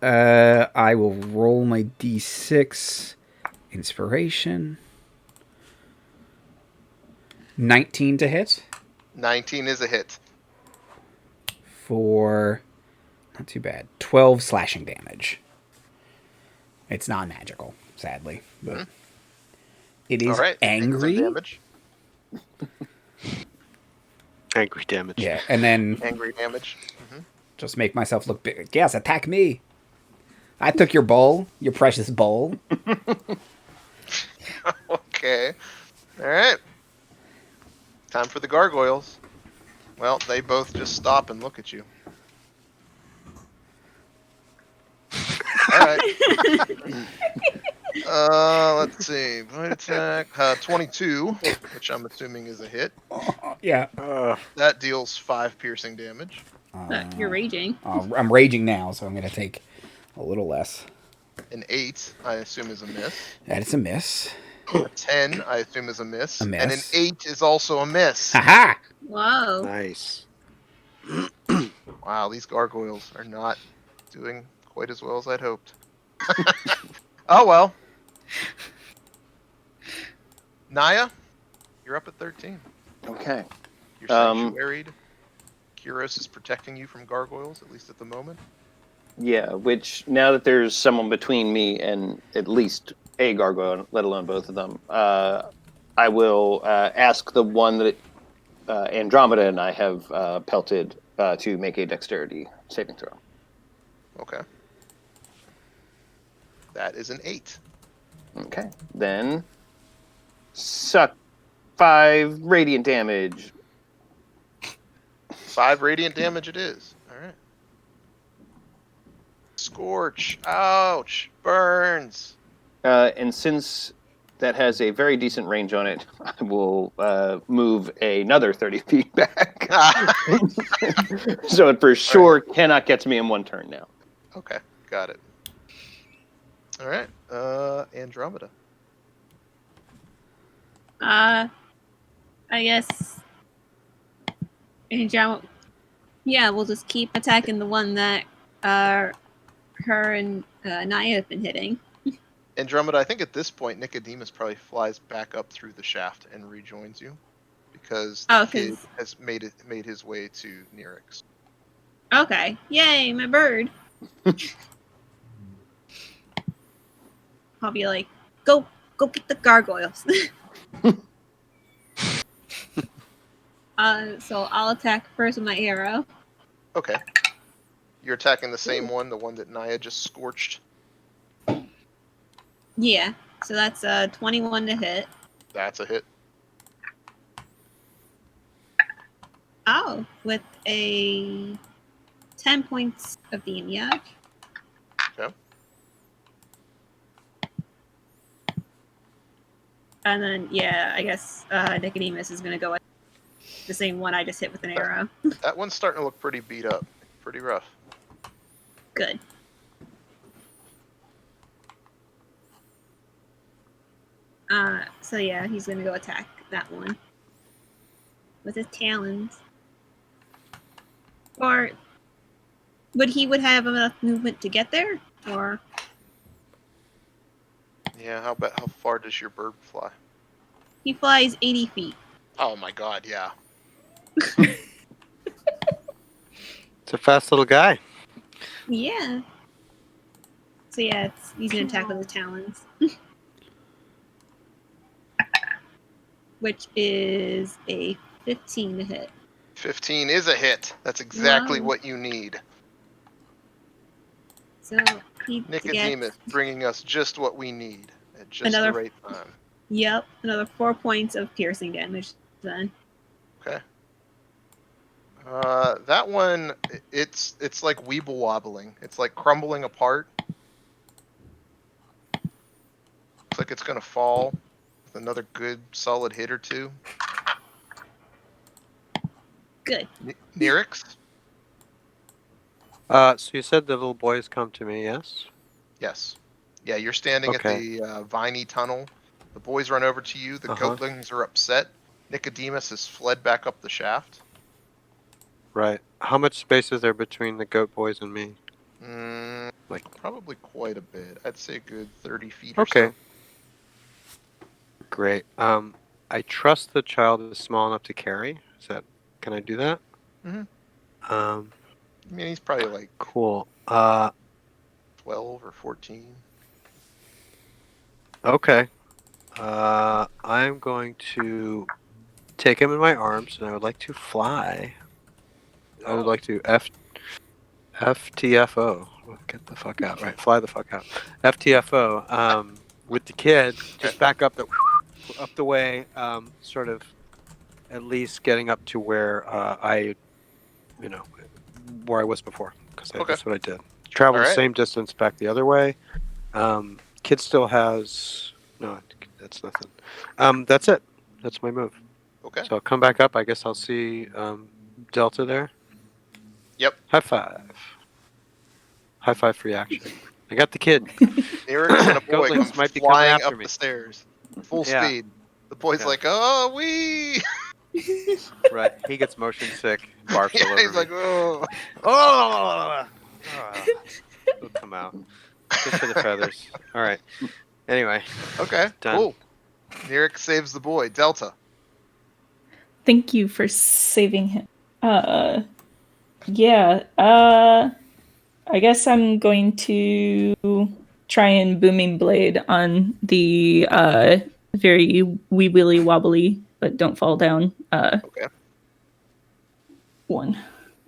I will roll my d6 inspiration. 19 to hit 19 is a hit. for, not too bad, 12 slashing damage. It's not magical, sadly, but it is All right. take some angry. damage. Angry damage. Yeah, and then Angry damage. just make myself look big. Yes, attack me. I took your bowl, your precious bowl. Okay. All right. Time for the gargoyles. Well, they both just stop and look at you. All right. Let's see. Bite attack. 22, which I'm assuming is a hit. Yeah. That deals 5 piercing damage. You're raging. I'm raging now, so I'm going to take a little less. An 8, I assume, is a miss. That is a miss. A 10, I assume, is a miss. A miss. And an 8 is also a miss. Haha! Whoa. Nice. Wow, these gargoyles are not doing quite as well as I'd hoped. Oh well. Naya, you're up at 13. Okay. You're sanctuaried. Kyros is protecting you from gargoyles, at least at the moment. Yeah, which now that there's someone between me and at least a gargoyle, let alone both of them, I will ask the one that Andromeda and I have pelted to make a dexterity saving throw. Okay. That is an 8. Okay. Then suck 5 radiant damage. 5 radiant damage it is. Alright. Scorch. Ouch. Burns. And since that has a very decent range on it, I will move another 30 feet back. So it for sure cannot get to me in one turn now. Okay. Got it. Alright. Andromeda. I guess. Yeah, we'll just keep attacking the one that her and Naya have been hitting. Andromeda, I think at this point, Nicodemus probably flies back up through the shaft and rejoins you, because the kid has made his way to Nyrix. Okay. Yay, my bird. I'll be like, go get the gargoyles. So I'll attack first with my arrow. Okay. You're attacking the same one, the one that Naya just scorched. Yeah. So that's 21 to hit. That's a hit. Oh, with a 10 points of damage. Okay. And then, yeah, I guess Nicodemus is going to go with the same one I just hit with an arrow. That one's starting to look pretty beat up. Pretty rough. Good. So yeah, he's going to go attack that one with his talons. Or would have enough movement to get there? Or Yeah, how far does your bird fly? he flies 80 feet. Oh my god, yeah. It's a fast little guy. Yeah. So yeah, he's going to attack with his talons. Which is a 15 to hit. 15 is a hit. That's exactly Wow. what you need. So he Nicodemus gets, bringing us just what we need at just Another- the right time. yep, another 4 points of piercing damage then. Okay. That one, it's like weeble wobbling. It's like crumbling apart. Looks like it's gonna fall with another good solid hit or two. Good. Nyrix? So you said the little boys come to me, yes? Yes. Yeah, you're standing at the viney tunnel. The boys run over to you. The goatlings are upset. Nicodemus has fled back up the shaft. Right. How much space is there between the goat boys and me? Probably quite a bit. I'd say a good 30 feet Okay. or so. Great. I trust the child is small enough to carry. Can I do that? Mhm. I mean, he's probably like cool. 12 or 14. Okay. I'm going to take him in my arms, and I would like to fly. I would like to FTFO. Get the fuck out, right? Fly the fuck out. FTFO. With the kid, just back up the way, sort of at least getting up to where where I was before, because that's what I did. Travel the same distance back the other way. Kid still has that's nothing. That's it. That's my move. Okay. So I'll come back up. I guess I'll see Delta there. Yep. High five. High five free action. I got the kid. Nyrix and a boy Goatlings come might be flying coming after up me. the stairs. Full Yeah. speed. The boy's Yeah. like, oh, wee! Right. He gets motion sick. Barfs all over He's me. like, oh. Oh! It'll come out. Just for the feathers. All right. Anyway. Okay, Done. cool. Nyrix saves the boy. Delta. Thank you for saving him. I guess I'm going to try and booming blade on the very wee willy wobbly, but don't fall down. Okay. One.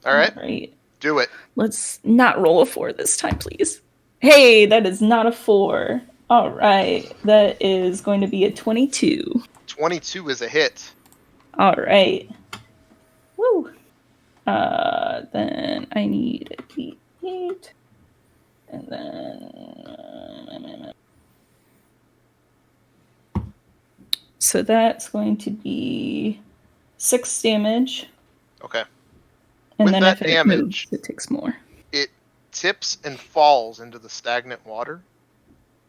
All right. All right. Do it. Let's not roll a 4 this time, please. Hey, that is not a 4. All right. That is going to be a 22. 22 is a hit. All right. Woo. Then I need a D8. And then... So that's going to be 6 damage. Okay. And With then that if it moves, it takes more. It tips and falls into the stagnant water,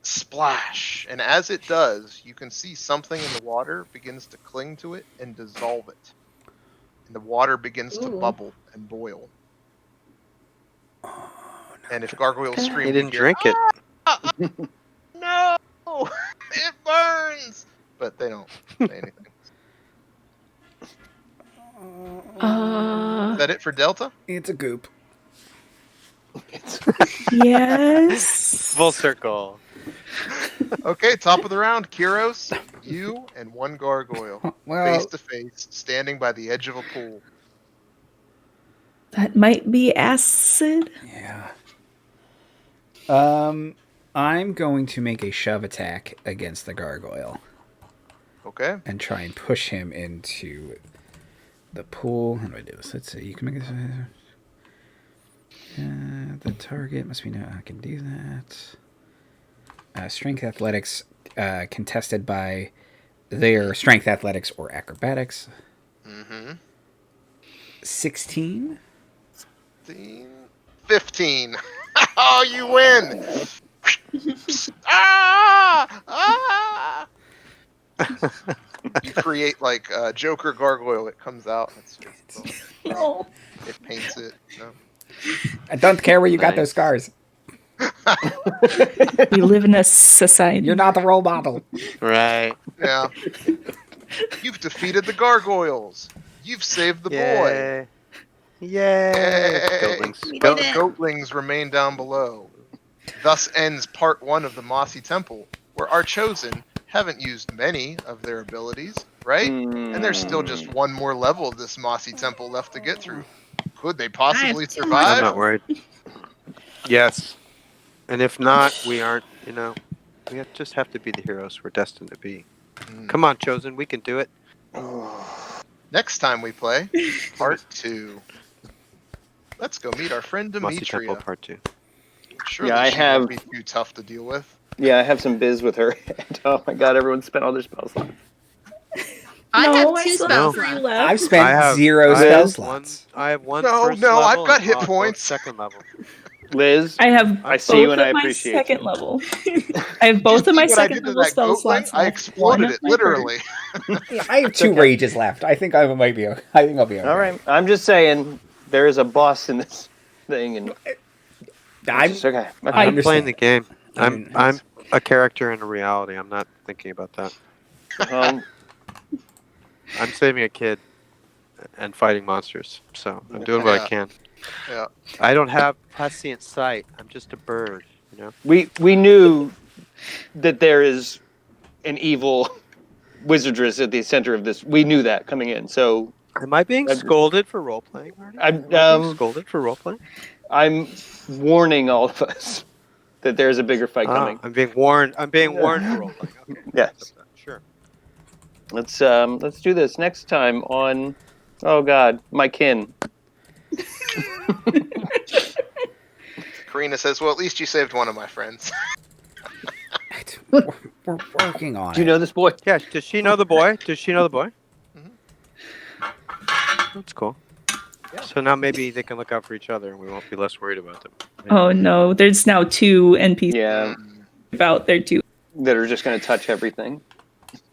Splash! And as it does, you can see something in the water begins to cling to it and dissolve it. And the water begins to Ooh. bubble and boil. And if gargoyles scream, He didn't you hear, drink it. No! It burns! But they don't say anything. Is that it for Delta? It's a goop. Yes. Full circle. Okay, top of the round. Kyros, you and one gargoyle. Well, Face to face, standing by the edge of a pool. That might be acid. yeah. I'm going to make a shove attack against the gargoyle Okay. and try and push him into the pool. How do I do this? Let's see. You can make this. The target must be. No, I can do that. Strength athletics contested by their strength athletics or acrobatics. Mm-hmm. 16. 15. Oh, you win! Ah! You create like a Joker gargoyle. It comes out. No. It paints it. You know? I don't care where you got Nice. those scars. We live in a society. You're not the role model. Right. Yeah. You've defeated the gargoyles. You've saved the boy. Yay. Yay. Goatlings. We Go- did it. Goatlings remain down below. Thus ends part 1 of the Mossy Temple, where our chosen haven't used many of their abilities, right? And there's still just one more level of this Mossy Temple left to get through. Could they possibly two I'm survive? not worried. Yes. And if not, we aren't, we just have to be the heroes we're destined to be. Come on, Chosen, we can do it. Next time we play, part 2. Let's go meet our friend Mossy Temple Demetria. Part 2. Surely Yeah, I she have- won't be too tough to deal with. Yeah, I have some biz with her. And, oh my god, everyone spent all their spells on it. I No, have I 2 still spells have 3 left. left. I've spent I have 0 I spell have slots. I have one No, first no, level I've got and hit both points. second level. Liz, I have I see you and both I of my appreciate second you. level. I have both You of my see what I second did to level that spell goat thing? slots. I left. exploded One it, of my first. literally. Yeah, I have 2 okay. rages left. I think I might be. I think I'll be okay. All right, I'm just saying there is a boss in this thing, and I'm. it's okay. I I'm understand. playing the game. I mean, I'm a character in a reality. I'm not thinking about that. I'm saving a kid and fighting monsters. So I'm doing what Yeah. I can. Yeah. I don't have prescient sight. I'm just a bird, we knew that there is an evil wizardress at the center of this. We knew that coming in. So Am I being scolded for role playing, Marty? I'm Am I being scolded for role playing? I'm warning all of us that there's a bigger fight coming. I'm being warned. I'm being warned for role playing. Okay. Yes. Sure. Let's do this next time on. Oh God, my kin. Corrina says, well, at least you saved one of my friends. We're working on Do you it. know this boy? Yeah. Does she know the boy? Does she know the boy? Mhm. That's cool. Yeah. So now maybe they can look out for each other, and we won't be less worried about them. Oh no, there's now 2 NPCs Yeah, out there too. that are just going to touch everything.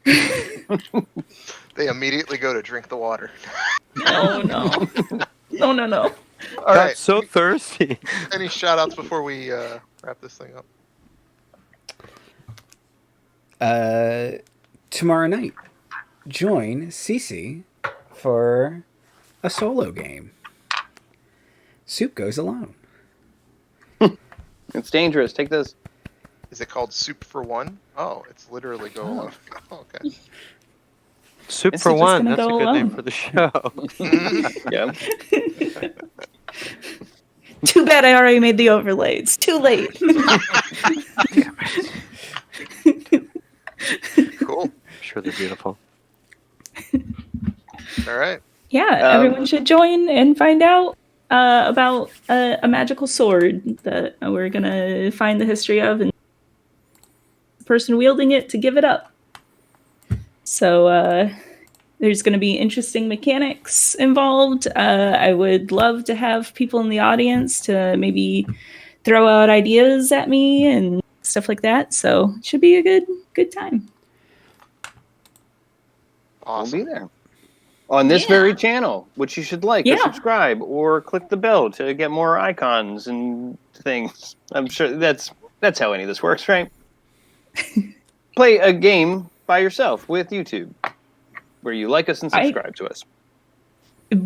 They immediately go to drink the water. No. No. All Got right. so thirsty. Any shout outs before we wrap this thing up? Tomorrow night, join Cece for a solo game. Soup goes alone. It's dangerous. Take this. Is it called Soup for One? Oh, it's literally go alone. Oh, okay. Soup It's for just one. gonna That's a go good name alone. for the show. Yeah. Too bad I already made the overlay. It's too late. Cool. I'm sure they're beautiful. All right. Yeah, everyone should join and find out about a magical sword that we're gonna find the history of and the person wielding it to give it up. So there's going to be interesting mechanics involved. I would love to have people in the audience to maybe throw out ideas at me and stuff like that. So it should be a good time. Awesome. We'll be there. On this Yeah. very channel, which you should like or Yeah. subscribe or click the bell to get more icons and things. I'm sure that's how any of this works, right? Play a game by yourself with YouTube where you like us and subscribe to us.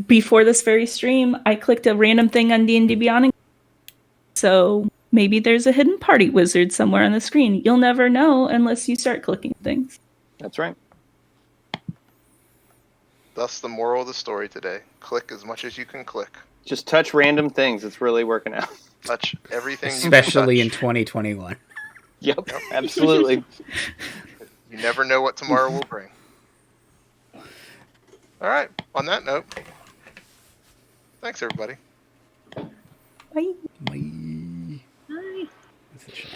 Before this very stream, I clicked a random thing on D&D Beyond. So maybe there's a hidden party wizard somewhere on the screen. You'll never know unless you start clicking things. That's right. Thus, the moral of the story today: click as much as you can click. Just touch random things. It's really working out. Touch everything. Especially you in can touch. 2021. Yep, absolutely. You never know what tomorrow will bring. All right. On that note, thanks everybody. Bye. Bye. Hi. That's a shame.